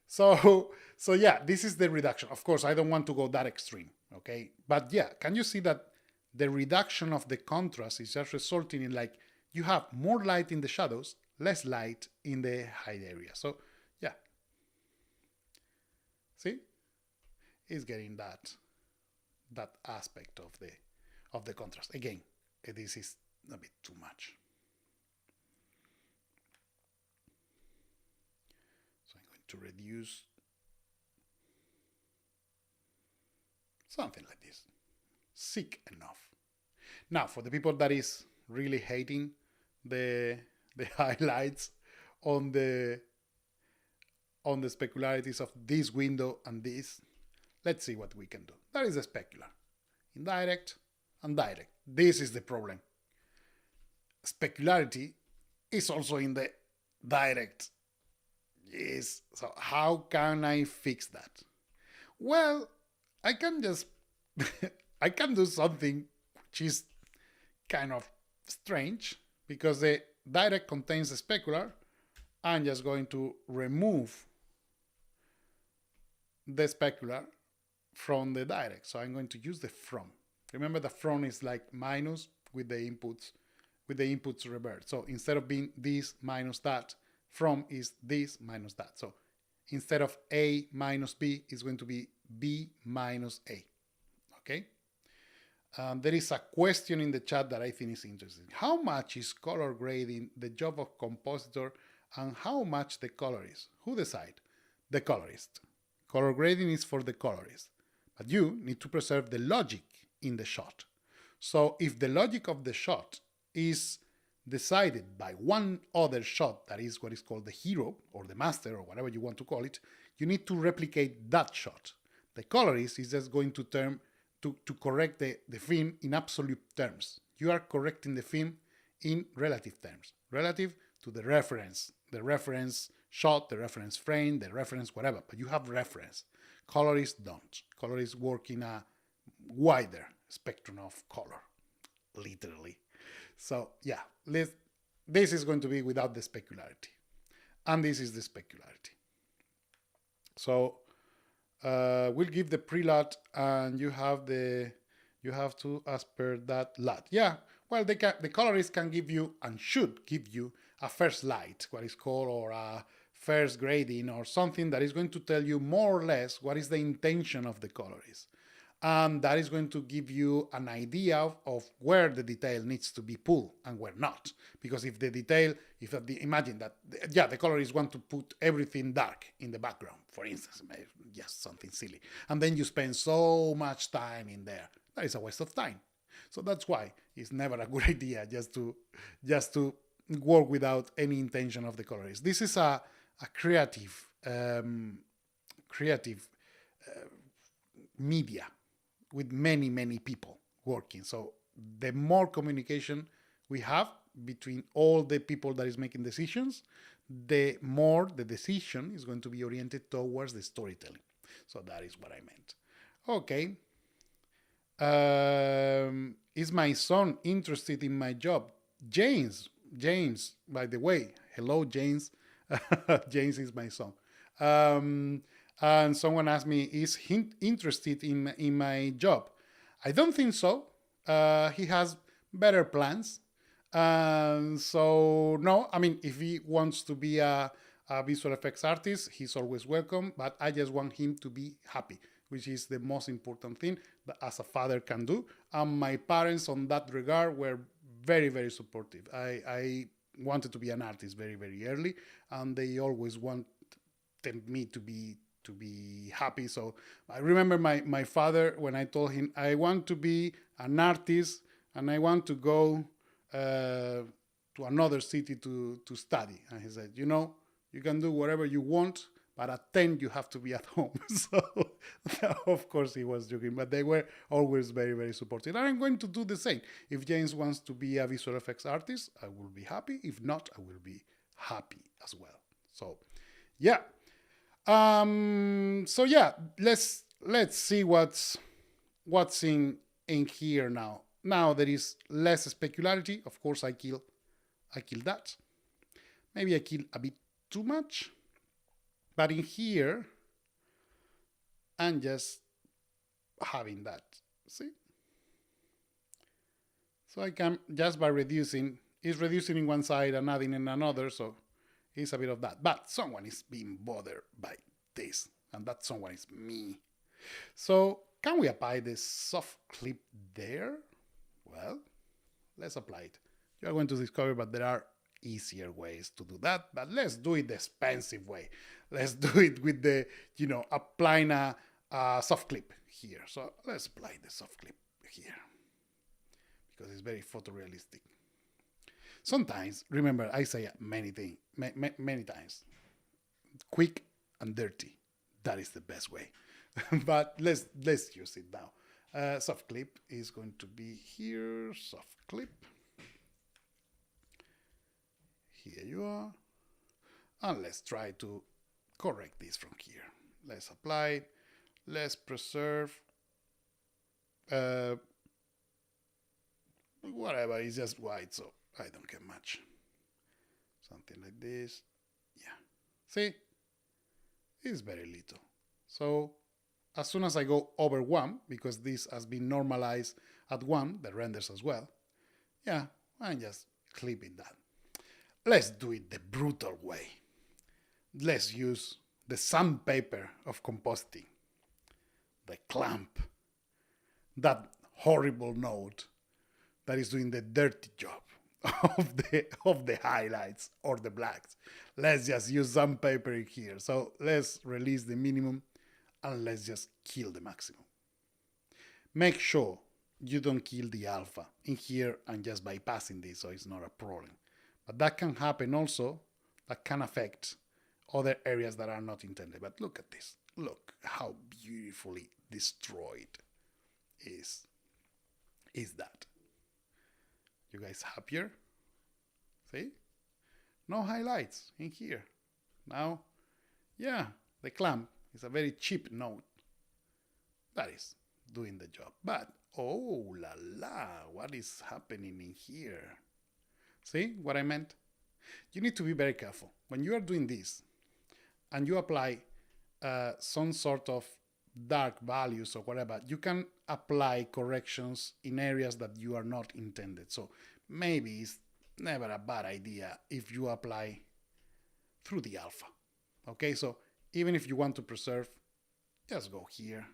so yeah, this is the reduction. Of course, I don't want to go that extreme. Okay, but yeah, can you see that the reduction of the contrast is just resulting in like you have more light in the shadows, less light in the hide area. So yeah, see, it's getting that aspect of the contrast. Again, this is a bit too much. So I'm going to reduce something like this. Sick enough. Now, for the people that is really hating the highlights on the specularities of this window and this, let's see what we can do. That is a specular. Indirect and direct. This is the problem. Specularity is also in the direct. Yes. So how can I fix that? Well, I can just I can do something which is kind of strange, because the direct contains the specular. I'm just going to remove the specular from the direct. So I'm going to use the from. Remember, the from is like minus with the inputs revert. So instead of being this minus that, from is this minus that. So instead of A minus B, it's going to be B minus A. Okay? There is a question in the chat that I think is interesting. How much is color grading the job of compositor, and how much the colorist? Who decide? The colorist. Color grading is for the colorist. But you need to preserve the logic in the shot. So if the logic of the shot is decided by one other shot, that is what is called the hero or the master or whatever you want to call it, you need to replicate that shot. The colorist is just going to correct the film in absolute terms. You are correcting the film in relative terms, relative to the reference shot, the reference frame, the reference whatever, but you have reference. Colorists don't. Colorists work in a wider spectrum of color, literally. So yeah, this is going to be without the specularity. And this is the specularity. So we'll give the preload, and you have to as per that lot. Yeah, well, the colorist can give you and should give you a first light, what is called, or a first grading, or something that is going to tell you more or less what is the intention of the colorist. And that is going to give you an idea of where the detail needs to be pulled and where not. Because if the detail, imagine that, the colorists want to put everything dark in the background, for instance, just something silly. And then you spend so much time in there. That is a waste of time. So that's why it's never a good idea just to work without any intention of the colorist. This is a creative media with many, many people working. So the more communication we have between all the people that is making decisions, the more the decision is going to be oriented towards the storytelling. So that is what I meant. Okay. Is my son interested in my job? James, by the way, hello, James. James is my son. And someone asked me, is he interested in my job? I don't think so. He has better plans. So no, I mean, if he wants to be a visual effects artist, he's always welcome, but I just want him to be happy, which is the most important thing that as a father can do. And my parents on that regard were very, very supportive. I wanted to be an artist very, very early, and they always wanted me to be happy. So I remember my father, when I told him I want to be an artist and I want to go to another city to study, and he said, you can do whatever you want, but at 10 you have to be at home. So of course he was joking, but they were always very, very supportive. And I'm going to do the same. If James wants to be a visual effects artist, I will be happy. If not, I will be happy as well. So yeah. So yeah, let's see what's in here now. Now there is less specularity. Of course, I kill that. Maybe I kill a bit too much. But in here, I'm just having that. See? So I can, just by reducing, it's reducing in one side and adding in another, so it's a bit of that. But someone is being bothered by this, and that someone is me. So can we apply this soft clip there? Well, let's apply it. You are going to discover, but there are easier ways to do that, but let's do it the expensive way. Let's do it with the, applying a soft clip here. So let's apply the soft clip here because it's very photorealistic. Sometimes, remember, I say many times, quick and dirty. That is the best way. But let's use it now. Soft clip is going to be here. Soft clip. Here you are. And let's try to correct this from here. Let's apply it. Let's preserve. Whatever, it's just white, so I don't care much. Something like this. Yeah. See? It's very little. So as soon as I go over 1, because this has been normalized at 1, the renders as well. Yeah, I'm just clipping that. Let's do it the brutal way. Let's use the sandpaper of compositing. The clamp. That horrible node that is doing the dirty job of the highlights or the blacks. Let's just use sandpaper in here. So let's release the minimum and let's just kill the maximum. Make sure you don't kill the alpha in here and just bypassing this, so it's not a problem. But that can happen also, that can affect other areas that are not intended. But look at this. Look how beautifully destroyed is that. You guys happier? See? No highlights in here. Now, yeah, the clamp is a very cheap node. That is doing the job. But, oh la la, what is happening in here? See what I meant? You need to be very careful. When you are doing this and you apply some sort of dark values or whatever, you can apply corrections in areas that you are not intended. So maybe it's never a bad idea if you apply through the alpha. Okay, so even if you want to preserve, just go here,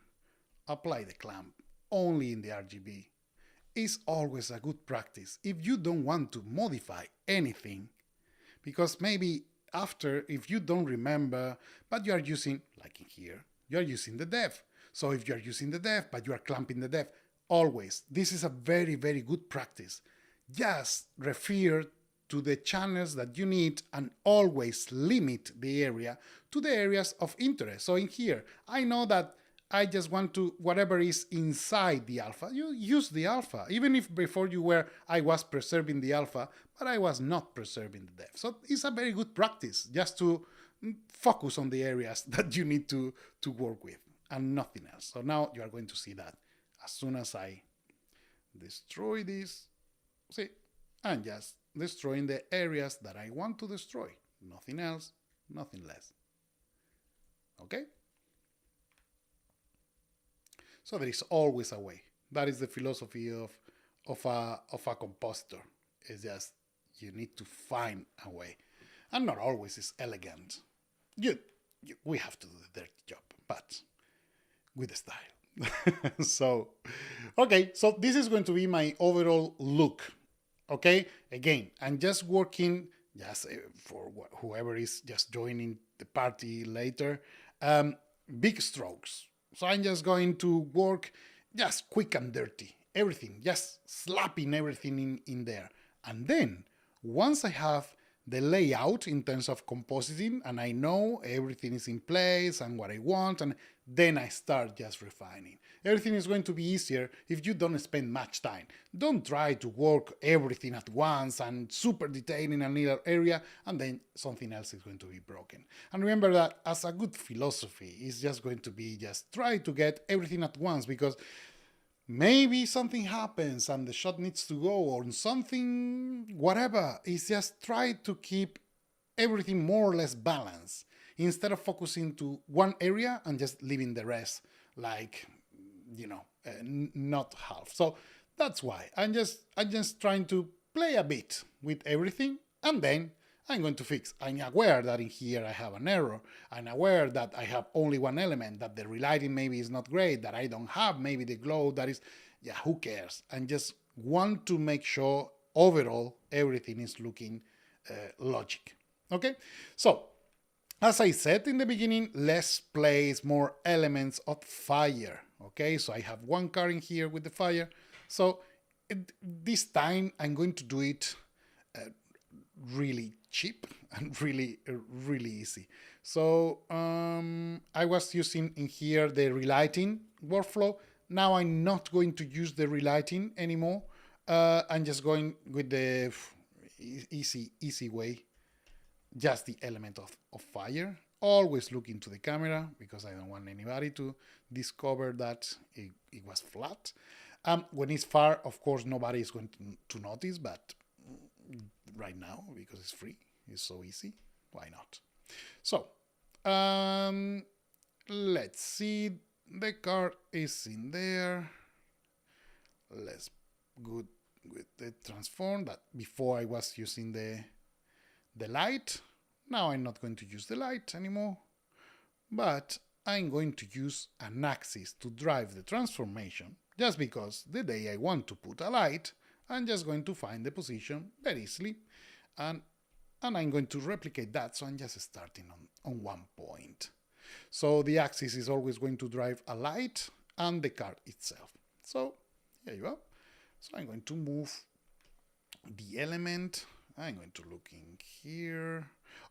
apply the clamp only in the RGB. It's always a good practice if you don't want to modify anything, because maybe after, if you don't remember, but you are using, like in here, you are using the depth. So if you are using the depth, but you are clamping the depth, always, this is a very, very good practice. Just refer to the channels that you need and always limit the area to the areas of interest. So in here, I know that I just want to, whatever is inside the alpha, you use the alpha. Even if before you were, I was preserving the alpha, but I was not preserving the depth. So it's a very good practice just to focus on the areas that you need to work with and nothing else. So now you are going to see that as soon as I destroy this, see, I'm just destroying the areas that I want to destroy. Nothing else, nothing less. Okay? So there is always a way. That is the philosophy of a compositor. It's just you need to find a way. And not always is elegant. We have to do the dirty job, but with style. So, okay, so this is going to be my overall look. Okay, again, I'm just working, just for whoever is just joining the party later, big strokes. So I'm just going to work just quick and dirty, everything, just slapping everything in there. And then, once I have the layout in terms of compositing, and I know everything is in place and what I want, and then I start just refining. Everything is going to be easier if you don't spend much time. Don't try to work everything at once and super detail in a little area, and then something else is going to be broken. And remember that as a good philosophy, it's just going to be just try to get everything at once, because maybe something happens and the shot needs to go, or something, whatever. It's just try to keep everything more or less balanced instead of focusing to one area and just leaving the rest like, not half. So that's why I'm just trying to play a bit with everything, and then I'm going to fix. I'm aware that in here I have an error. I'm aware that I have only one element, that the relighting maybe is not great, that I don't have maybe the glow that is, who cares? I just want to make sure overall everything is looking logic. Okay, so as I said in the beginning, let's place more elements of fire. Okay, so I have one car in here with the fire. So this time I'm going to do it really cheap and really easy. So I was using in here the relighting workflow. Now I'm not going to use the relighting anymore. I'm just going with the easy way, just the element of fire. Always look into the camera, because I don't want anybody to discover that it was flat. When it's far, of course, nobody is going to notice, but right now, because it's free, it's so easy, why not? So let's see, the car is in there. Let's go with the transform. That before I was using the light. Now I'm not going to use the light anymore, but I'm going to use an axis to drive the transformation, just because the day I want to put a light, I'm just going to find the position very easily, and I'm going to replicate that, so I'm just starting on one point. So the axis is always going to drive a light and the car itself. So here you go. So I'm going to move the element. I'm going to look in here,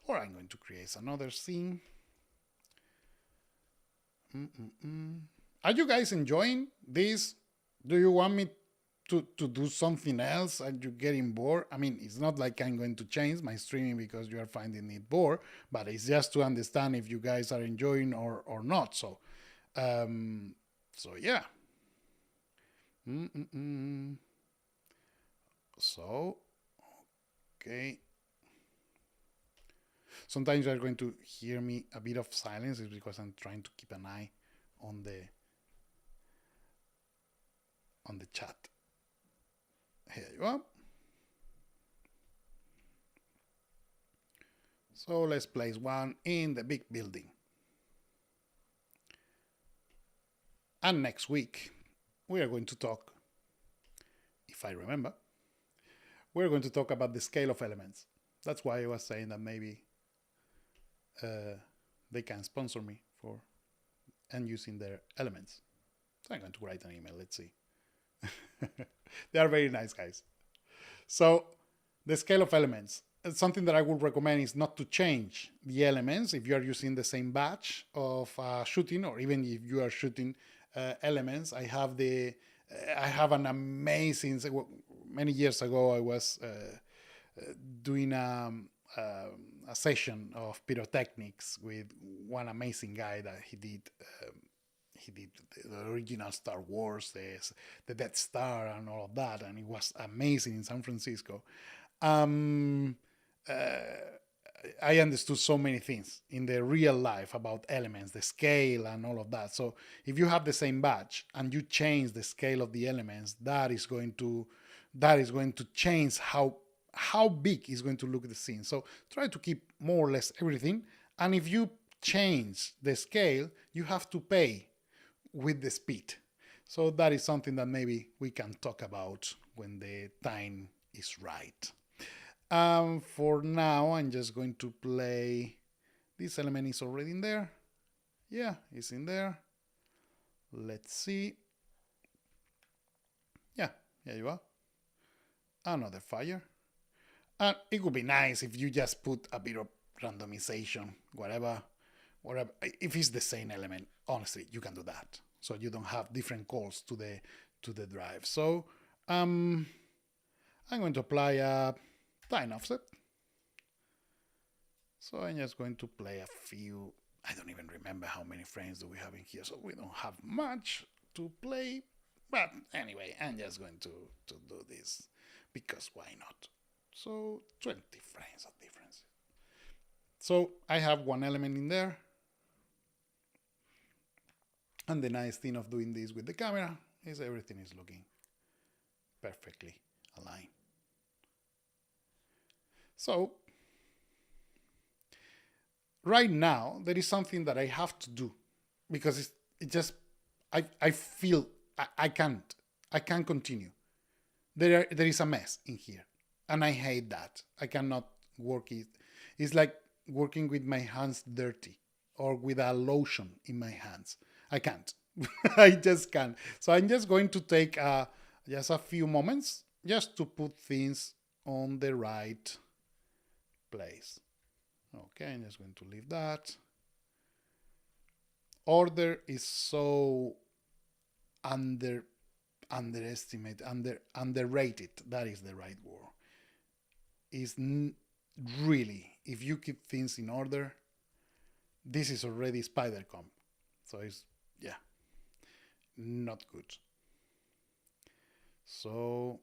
or I'm going to create another scene. Are you guys enjoying this? Do you want me to do something else? Are you getting bored? I mean, it's not like I'm going to change my streaming because you are finding it bored, but it's just to understand if you guys are enjoying or not. So, yeah. So, okay. Sometimes you are going to hear me a bit of silence. It's because I'm trying to keep an eye on the chat. Here you are. So let's place one in the big building. And next week, we are going to talk, if I remember, we're going to talk about the scale of elements. That's why I was saying that maybe they can sponsor me for and using their elements. So I'm going to write an email, let's see. They are very nice guys. So the scale of elements, something that I would recommend is not to change the elements if you are using the same batch of shooting, or even if you are shooting elements. I have an amazing, many years ago I was doing a session of pyrotechnics with one amazing guy that he did the original Star Wars, the Death Star and all of that, and it was amazing in San Francisco. I understood so many things in the real life about elements, the scale and all of that. So if you have the same batch and you change the scale of the elements, that is going to change how big is going to look the scene. So try to keep more or less everything. And if you change the scale, you have to pay with the speed. So that is something that maybe we can talk about when the time is right. For now, I'm just going to play. This element is already in there. Yeah, it's in there. Let's see. Yeah, here you are. Another fire. And it would be nice if you just put a bit of randomization, whatever. If it's the same element, honestly, you can do that. So you don't have different calls to the drive. So I'm going to apply a time offset. So I'm just going to play a few. I don't even remember how many frames do we have in here. So we don't have much to play. But anyway, I'm just going to do this because why not? So 20 frames of difference. So I have one element in there. And the nice thing of doing this with the camera is everything is looking perfectly aligned. So right now, there is something that I have to do because it just, I feel I can't continue. There is a mess in here and I hate that. I cannot work it. It's like working with my hands dirty or with a lotion in my hands. I can't. I just can't. So I'm just going to take just a few moments just to put things on the right place. Okay, I'm just going to leave that. Order is so underrated. That is the right word. Is really, if you keep things in order, this is already spider comp. So it's, yeah, not good. So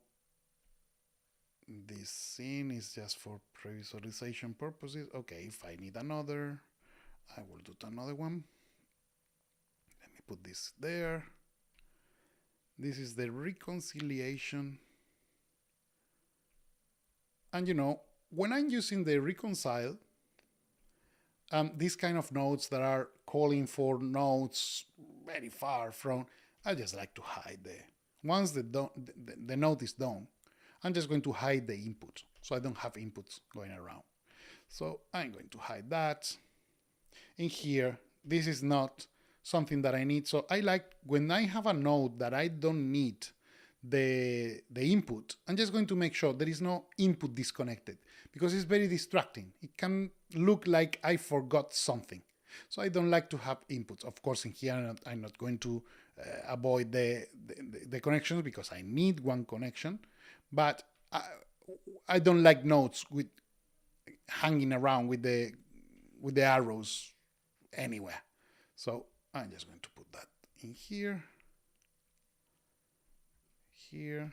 this scene is just for pre-visualization purposes. Okay, if I need another, I will do another one. Let me put this there. This is the reconciliation. And you know, when I'm using the reconcile, these kind of nodes that are calling for nodes very far from, I just like to hide the, once the node is done, I'm just going to hide the input. So I don't have inputs going around. So I'm going to hide that. In here, this is not something that I need. So I like when I have a node that I don't need the input, I'm just going to make sure there is no input disconnected because it's very distracting. It can look like I forgot something. So I don't like to have inputs. Of course, in here, I'm not going to avoid the connections because I need one connection, but I don't like nodes with hanging around with the arrows anywhere. So I'm just going to put that in here. Here.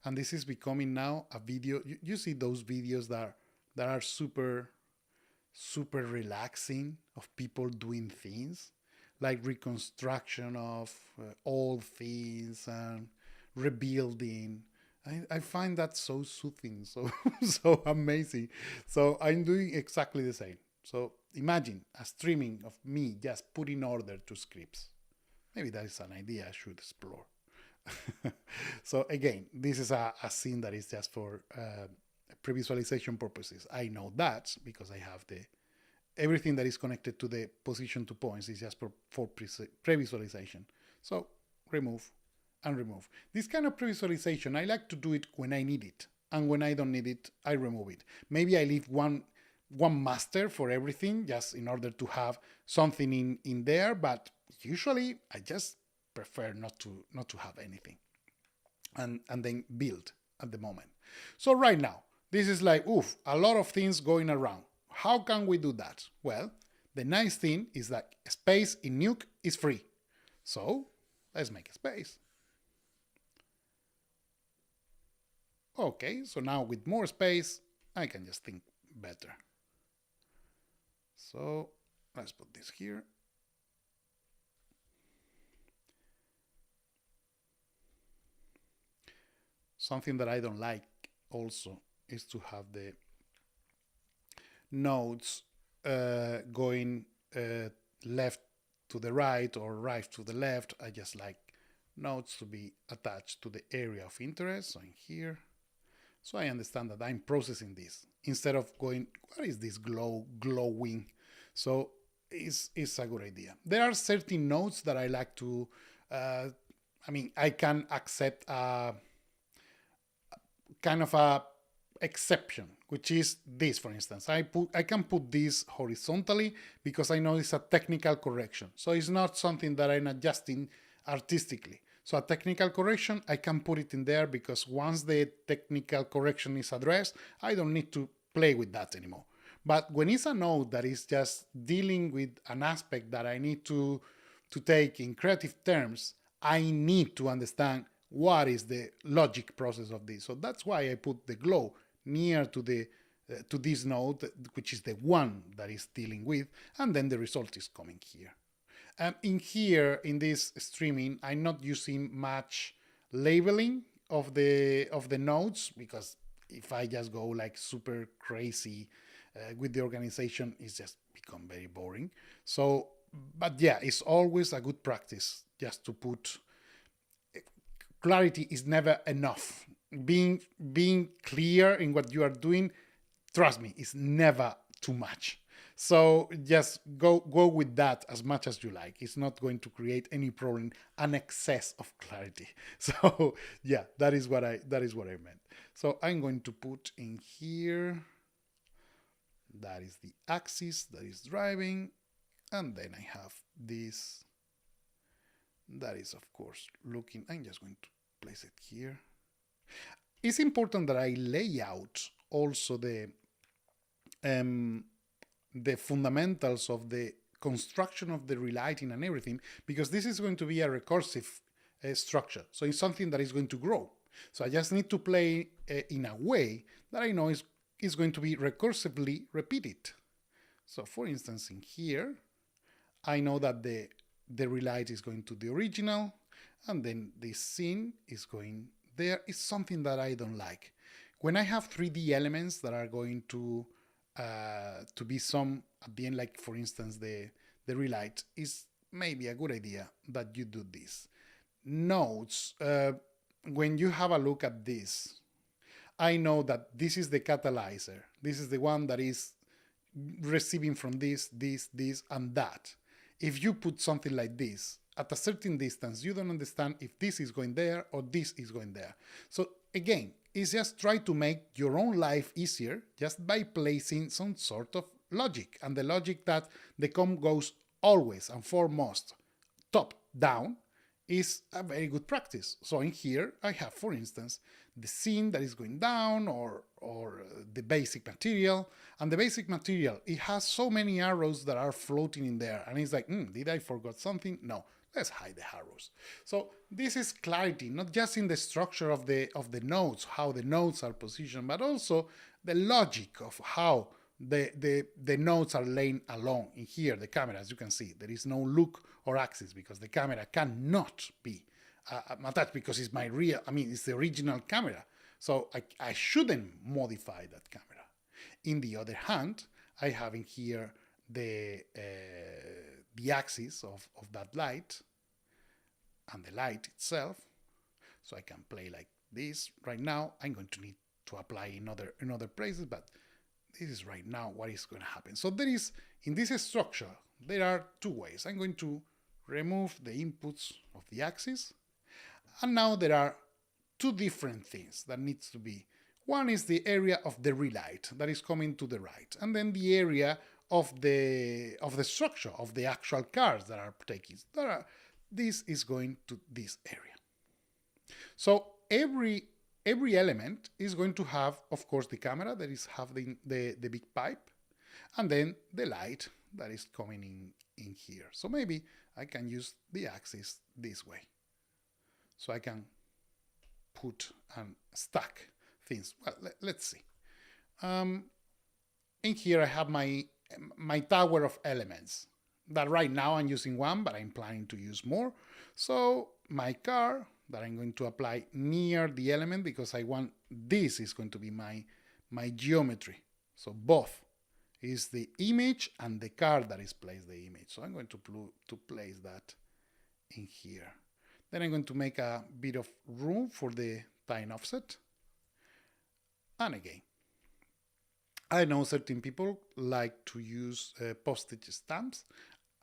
And this is becoming now a video. You see those videos that are super relaxing of people doing things like reconstruction of old things and rebuilding. I find that so soothing, so amazing. So I'm doing exactly the same. So imagine a streaming of me just putting order to scripts. Maybe that is an idea I should explore. So again, this is a scene that is just for pre-visualization purposes. I know that because I have everything that is connected to the position 2 points is just for pre-visualization. So remove and remove. This kind of pre-visualization, I like to do it when I need it. And when I don't need it, I remove it. Maybe I leave one master for everything just in order to have something in there, but usually I just prefer not to have anything and then build at the moment. So right now, this is like, oof, a lot of things going around. How can we do that? Well, the nice thing is that space in Nuke is free. So let's make a space. Okay, so now with more space, I can just think better. So let's put this here. Something that I don't like also is to have the nodes going left to the right or right to the left. I just like nodes to be attached to the area of interest. So in here, so I understand that I'm processing this instead of going, what is this glowing? So it's a good idea. There are certain nodes that I like to, I can accept kind of a exception, which is this, for instance. I can put this horizontally because I know it's a technical correction. So it's not something that I'm adjusting artistically. So a technical correction, I can put it in there because once the technical correction is addressed, I don't need to play with that anymore. But when it's a node that is just dealing with an aspect that I need to take in creative terms, I need to understand what is the logic process of this. So that's why I put the glow near to this node, which is the one that is dealing with, and then the result is coming here. In here, in this streaming, I'm not using much labeling of the nodes, because if I just go like super crazy with the organization, it's just become very boring. So, but yeah, it's always a good practice just to put. Clarity is never enough. Being clear in what you are doing, trust me, is never too much. So just go with that as much as you like. It's not going to create any problem, an excess of clarity. So yeah, that is what I meant. So I'm going to put in here, that is the axis that is driving, and then I have this. That is, of course, looking. I'm just going to place it here. It's important that I lay out also the fundamentals of the construction of the relighting and everything, because this is going to be a recursive structure. So it's something that is going to grow. So I just need to play in a way that I know is going to be recursively repeated. So for instance, in here, I know that the relight is going to the original, and then this scene is going there. Is something that I don't like. When I have 3D elements that are going to be some at the end, like for instance the relight, is maybe a good idea that you do this. Notes, when you have a look at this, I know that this is the catalyzer. This is the one that is receiving from this, and that. If you put something like this at a certain distance, you don't understand if this is going there or this is going there. So again, it's just try to make your own life easier just by placing some sort of logic. And the logic that the comp goes always and foremost top down is a very good practice. So in here, I have, for instance, the scene that is going down, or the basic material. And the basic material, it has so many arrows that are floating in there. And it's like, did I forget something? No, let's hide the arrows. So this is clarity, not just in the structure of the nodes, how the nodes are positioned, but also the logic of how the nodes are laying along. In here, the camera, as you can see, there is no look or axis because the camera cannot be attached, because it's my real, it's the original camera. So I shouldn't modify that camera. In the other hand, I have in here the axis of that light and the light itself. So I can play like this right now. I'm going to need to apply in other places, but this is right now what is going to happen. So there is, in this structure, there are two ways. I'm going to remove the inputs of the axis. And now there are two different things that needs to be. One is the area of the relight that is coming to the right, and then the area of the structure of the actual cars that are taking. This is going to this area. So every element is going to have, of course, the camera that is having the big pipe, and then the light that is coming in here. So maybe I can use the axis this way. So I can put and stack things. Well, let's see. In here I have my tower of elements that right now I'm using one, but I'm planning to use more. So my car that I'm going to apply near the element, because I want this is going to be my geometry. So both is the image and the car that is placed the image. So I'm going to place that in here. Then I'm going to make a bit of room for the time offset. And again, I know certain people like to use postage stamps.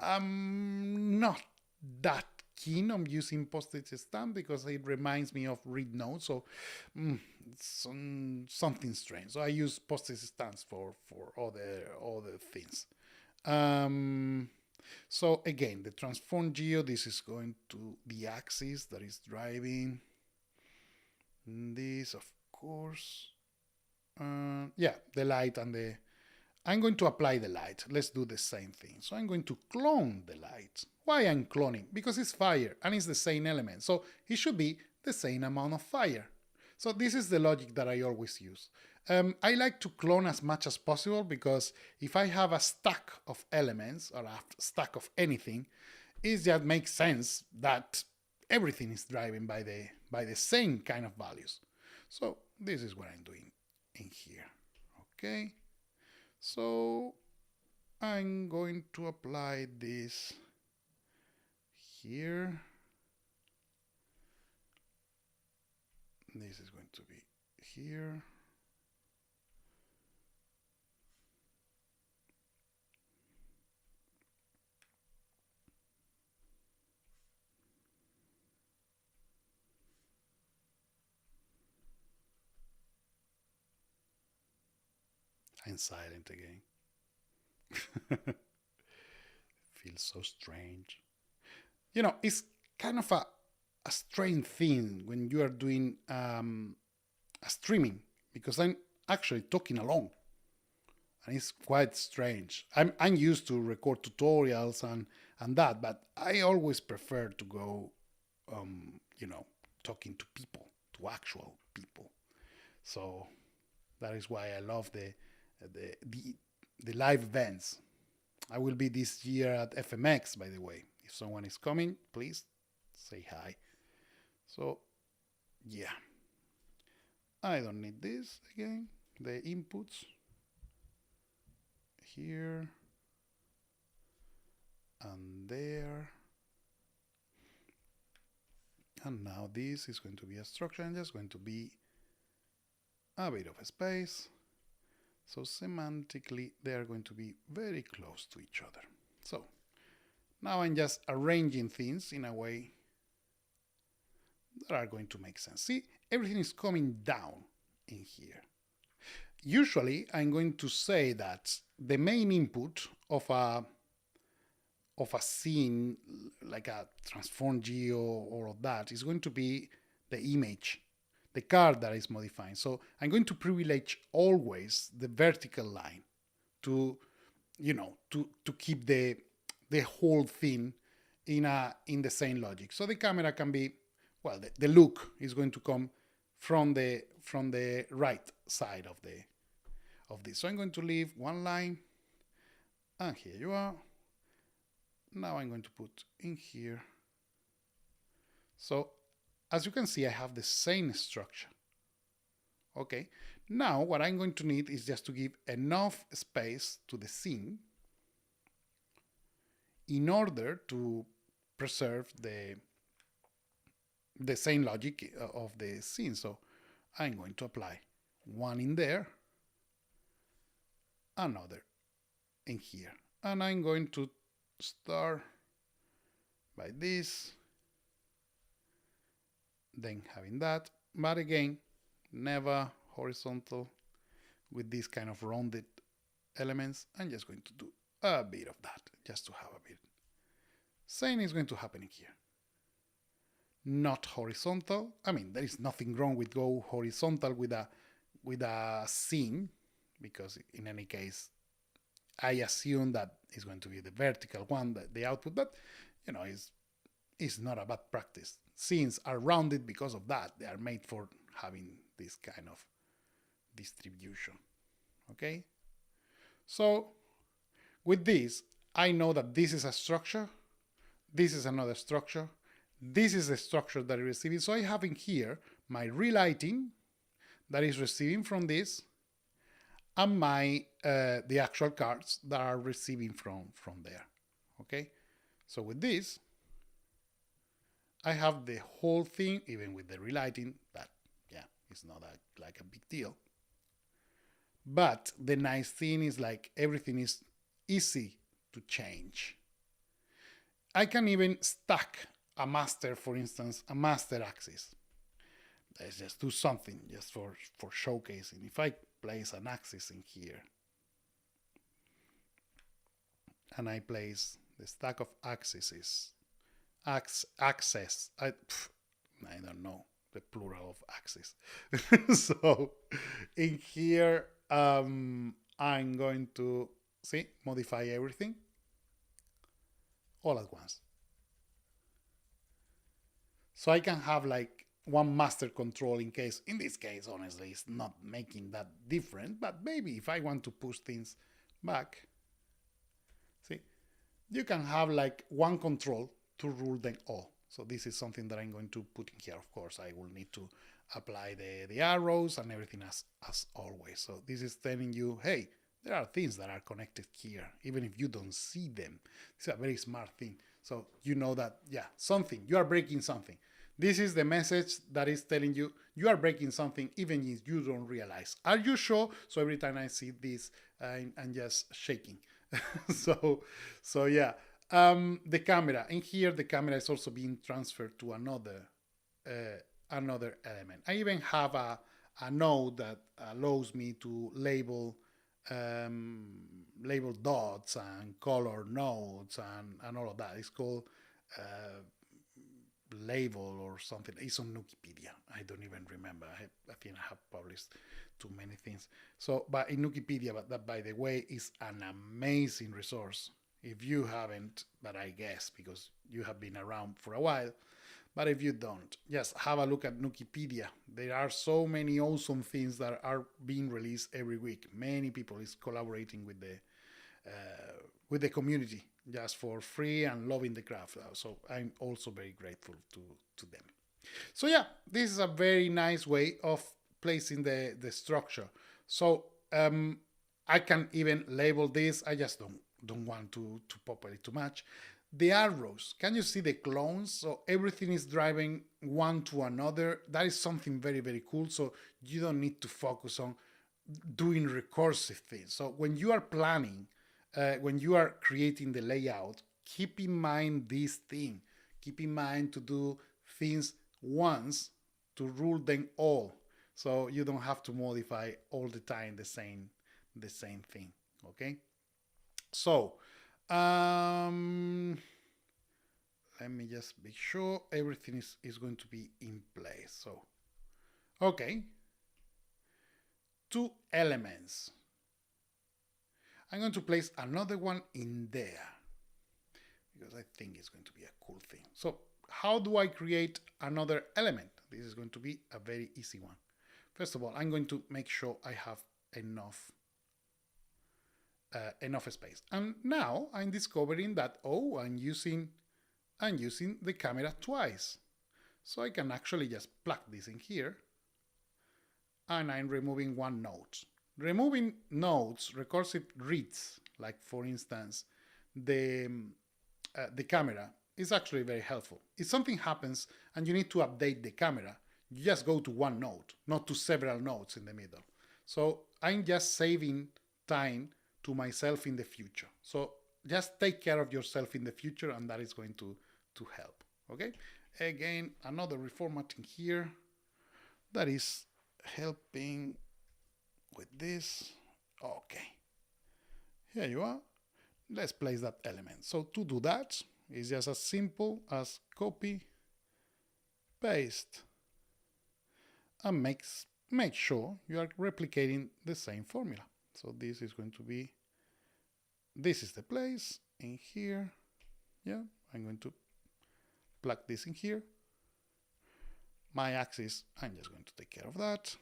I'm not that keen on using postage stamp because it reminds me of read notes. So it's something strange. So I use postage stamps for other things. So again, the transform geo, this is going to the axis that is driving this, of course. Yeah, the light and the... I'm going to apply the light. Let's do the same thing. So I'm going to clone the light. Why I'm cloning? Because it's fire and it's the same element. So it should be the same amount of fire. So this is the logic that I always use. I like to clone as much as possible because if I have a stack of elements or a stack of anything, it just makes sense that everything is driven by the same kind of values. So this is what I'm doing in here. Okay. So I'm going to apply this here. This is going to be here. I'm silent again. Feels so strange. You know, it's kind of a strange thing when you are doing a streaming because I'm actually talking along. And it's quite strange. I'm used to record tutorials and that, but I always prefer to go, talking to people, to actual people. So that is why I love the live events. I will be this year at FMX, by the way. If someone is coming, please say hi. So, yeah. I don't need this again. The inputs here and there. And now this is going to be a structure and just going to be a bit of a space. So semantically, they are going to be very close to each other. So now I'm just arranging things in a way that are going to make sense. See, everything is coming down in here. Usually, I'm going to say that the main input of a scene, like a transform geo or of that, is going to be the image, the card that is modifying. So I'm going to privilege always the vertical line to keep the whole thing in the same logic. So the camera can be, well, the look is going to come from the right side of this. So I'm going to leave one line, and here you are. Now I'm going to put in here. So as you can see, I have the same structure. Okay, now what I'm going to need is just to give enough space to the scene in order to preserve the same logic of the scene. So I'm going to apply one in there, another in here. And I'm going to start by this, then having that, but again, never horizontal with these kind of rounded elements. I'm just going to do a bit of that, just to have a bit. Same is going to happen here. Not horizontal. I mean, there is nothing wrong with go horizontal with a scene, because in any case, I assume that it's going to be the vertical one, the output, but it's not a bad practice. Scenes are rounded because of that. They are made for having this kind of distribution. Okay? So with this, I know that this is a structure, this is another structure, this is the structure that is receiving. So I have in here my relighting that is receiving from this, and my the actual cards that are receiving from there. Okay? So with this, I have the whole thing, even with the relighting, that, yeah, it's not like a big deal. But the nice thing is, like, everything is easy to change. I can even stack a master, for instance, a master axis. Let's just do something just for showcasing. If I place an axis in here and I place the stack of axes, access, I don't know the plural of axis. So in here, I'm going to see modify everything all at once. So I can have like one master control in case, in this case, honestly, it's not making that different, but maybe if I want to push things back, see, you can have like one control to rule them all. So this is something that I'm going to put in here. Of course, I will need to apply the arrows and everything as always. So this is telling you, hey, there are things that are connected here, even if you don't see them. It's a very smart thing. So you know that, yeah, something, you are breaking something. This is the message that is telling you you are breaking something even if you don't realize. Are you sure? So every time I see this, I'm just shaking. so yeah. The camera in here, the camera is also being transferred to another element. I even have a node that allows me to label dots and color nodes and all of that. It's called label or something. It's on Nukipedia. I don't even remember. I think I have published too many things. So, but in Nukipedia, but that, by the way, is an amazing resource. If you haven't, but I guess because you have been around for a while, but if you don't, just have a look at Nukipedia. There are so many awesome things that are being released every week. Many people is collaborating with the community just for free and loving the craft. So I'm also very grateful to them. So yeah, this is a very nice way of placing the structure. So I can even label this. I just don't want to populate too much. The arrows, can you see the clones? So everything is driving one to another. That is something very, very cool. So you don't need to focus on doing recursive things. So when you are planning, when you are creating the layout, keep in mind this thing. Keep in mind to do things once to rule them all. So you don't have to modify all the time the same thing. Okay. So let me just make sure everything is going to be in place. So, okay. 2 elements. I'm going to place another one in there because I think it's going to be a cool thing. So how do I create another element? This is going to be a very easy one. First of all, I'm going to make sure I have enough space. And now I'm discovering that, oh, I'm using the camera twice. So I can actually just plug this in here and I'm removing one node. Removing nodes, recursive reads, like for instance, the camera is actually very helpful. If something happens and you need to update the camera, you just go to one node, not to several nodes in the middle. So I'm just saving time to myself in the future. So just take care of yourself in the future and that is going to help. Okay. Again, another reformatting here that is helping with this. Okay. Here you are. Let's place that element. So to do that, it's just as simple as copy, paste, and make sure you are replicating the same formula. So this is going to be, this is the place in here. Yeah, I'm going to plug this in here. My axis, I'm just going to take care of that.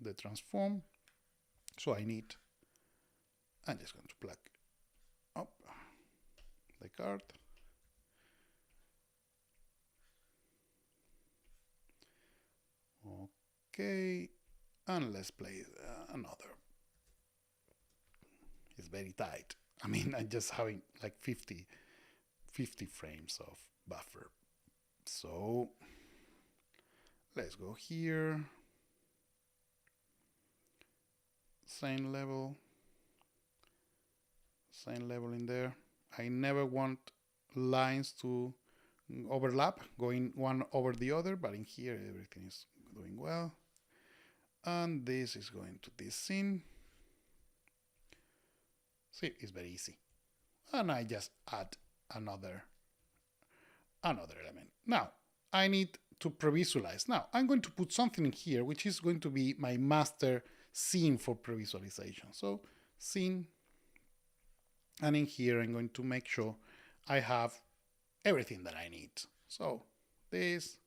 The transform. So I'm just going to plug up the card. Okay, and let's play another. It's very tight. I mean, I'm just having like 50 frames of buffer. So let's go here. Same level in there. I never want lines to overlap, going one over the other, but in here everything is doing well. And this is going to this scene. See, it's very easy. And I just add another element. Now, I need to pre-visualize. Now, I'm going to put something in here, which is going to be my master scene for pre-visualization. So, scene, and in here I'm going to make sure I have everything that I need. So, this,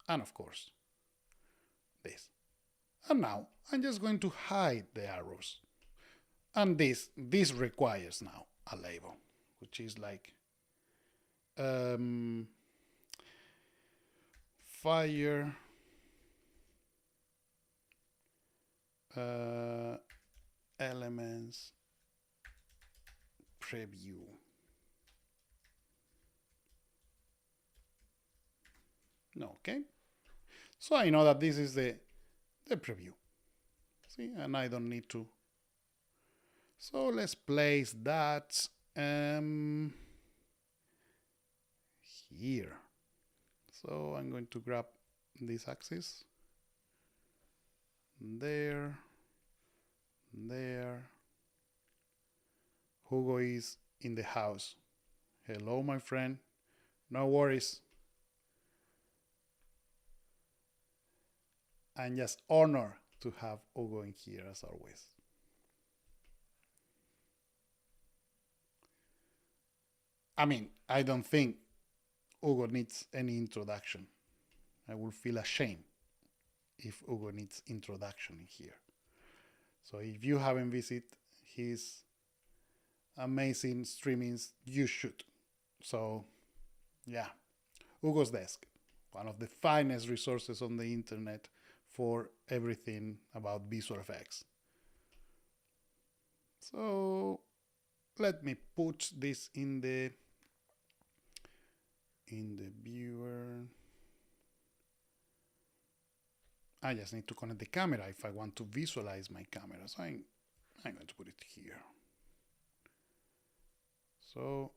and of course, this. And now I'm just going to hide the arrows. And this requires now a label, which is like fire elements preview. Okay. So I know that this is the preview. See, and I don't need to. So let's place that here. So I'm going to grab this axis. There. Hugo is in the house. Hello, my friend. No worries. And just honor to have Hugo in here as always. I mean, I don't think Hugo needs any introduction. I will feel ashamed if Hugo needs introduction in here. So if you haven't visited his amazing streamings, you should. So yeah, Hugo's Desk, one of the finest resources on the internet for everything about visual effects. So let me put this in the viewer. I just need to connect the camera if I want to visualize my camera. So I'm going to put it here. So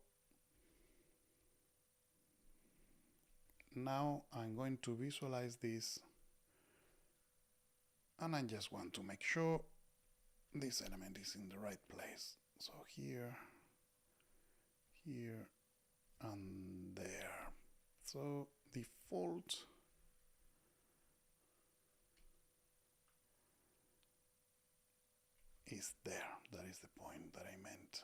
now I'm going to visualize this, and I just want to make sure this element is in the right place. So here, and there. So default is there. That is the point that I meant.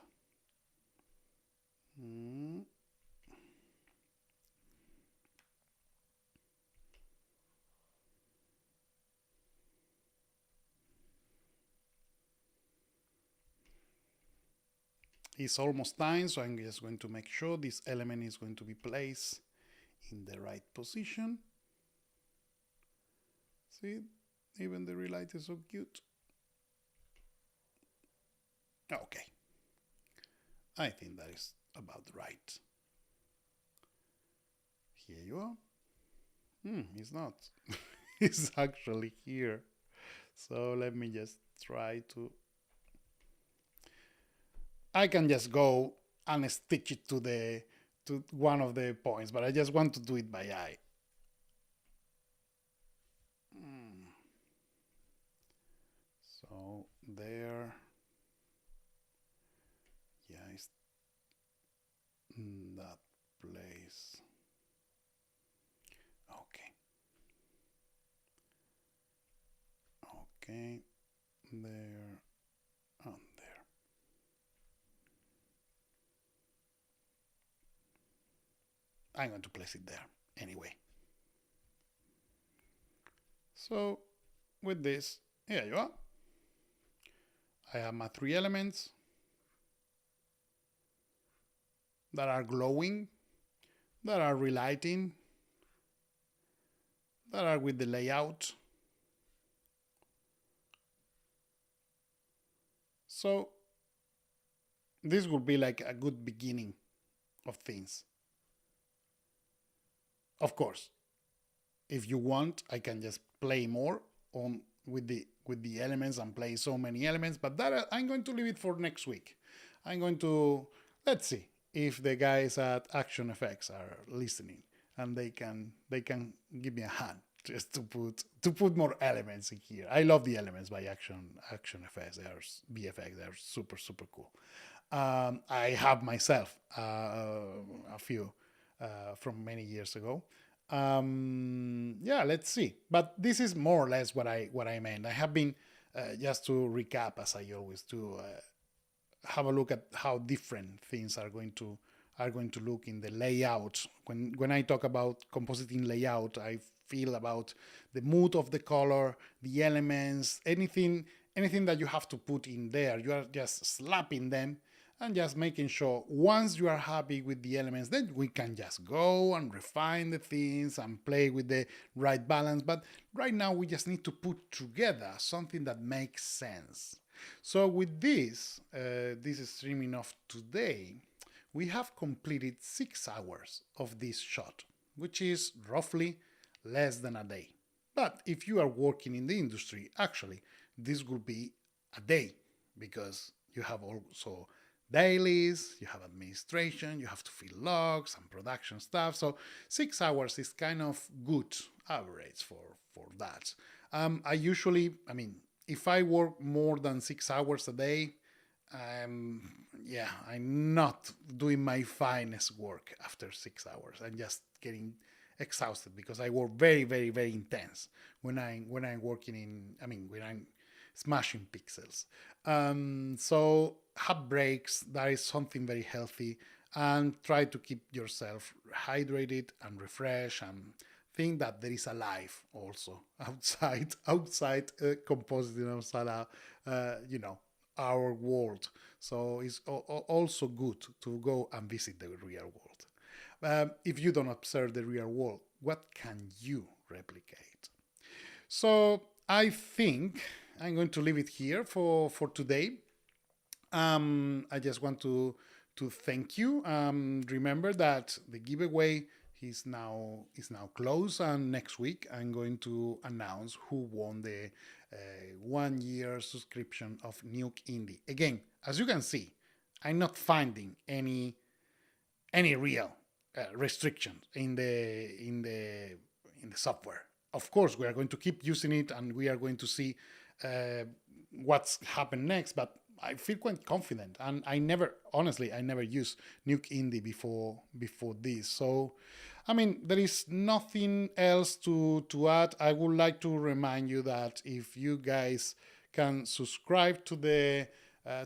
It's almost time, so I'm just going to make sure this element is going to be placed in the right position. See, even the relight is so cute. Okay, I think that is about right. Here you are. It's not. It's actually here. So let me just try to. I can just go and stitch it to one of the points, but I just want to do it by eye. So there. Yeah, it's in that place. Okay, there and there. I'm going to place it there anyway. So with this, here you are. I have my 3 elements that are glowing, that are relighting, that are with the layout. So this would be like a good beginning of things. Of course, if you want, I can just play more on with the elements and play so many elements, but that I'm going to leave it for next week. I'm going to, let's see if the guys at Action Effects are listening and they can give me a hand just to put more elements in here. I love the elements by Action Effects. They are VFX. They are super cool. I have myself a few from many years ago. Yeah, let's see. But this is more or less what I meant. I have been just to recap, as I always do. Have a look at how different things are going to look in the layout. When I talk about compositing layout, I feel about the mood of the color, the elements, anything that you have to put in there. You are just slapping them and just making sure once you are happy with the elements, then we can just go and refine the things and play with the right balance. But right now we just need to put together something that makes sense. So with this streaming of today, we have completed 6 hours of this shot, which is roughly less than a day. But if you are working in the industry, actually, this will be a day because you have also dailies, you have administration, you have to fill logs and production stuff. So 6 hours is kind of good average for that. I mean, if I work more than 6 hours a day, I'm not doing my finest work after 6 hours. I'm just getting exhausted because I work very very intense when I'm working when I'm smashing pixels. So have breaks. That is something very healthy, and try to keep yourself hydrated and refreshed, and think that there is a life also outside compositing outside our world. So it's also good to go and visit the real world. If you don't observe the real world, what can you replicate? So I think I'm going to leave it here for today. I just want to thank you. Remember that the giveaway is now closed, and next week I'm going to announce who won the 1 year subscription of Nuke Indie. Again, as you can see, I'm not finding any real restrictions in the software. Of course, we are going to keep using it, and we are going to see what's happened next. But I feel quite confident, and I never used Nuke Indie before this. So, I mean, there is nothing else to add. I would like to remind you that if you guys can subscribe to the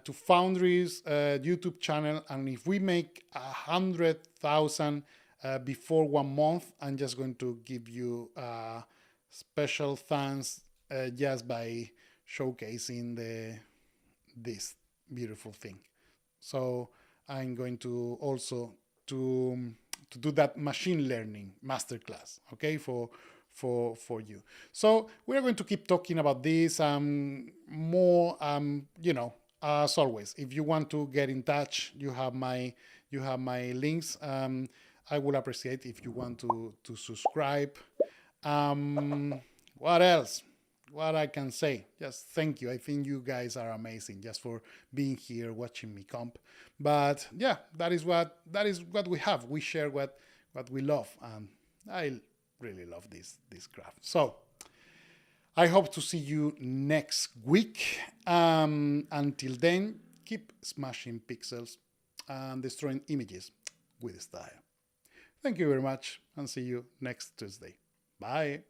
to Foundry's YouTube channel, and if we make 100,000 before 1 month, I'm just going to give you special thanks just by showcasing this beautiful thing. So I'm going to also to do that machine learning masterclass, okay, for you. So we're going to keep talking about this more. As always, if you want to get in touch, you have my links. I would appreciate if you want to subscribe. What else? What I can say? Just thank you. I think you guys are amazing just for being here watching me comp. But yeah, that is what we have. We share what we love, and I really love this craft. So I hope to see you next week. Until then, keep smashing pixels and destroying images with style. Thank you very much, and see you next Tuesday. Bye.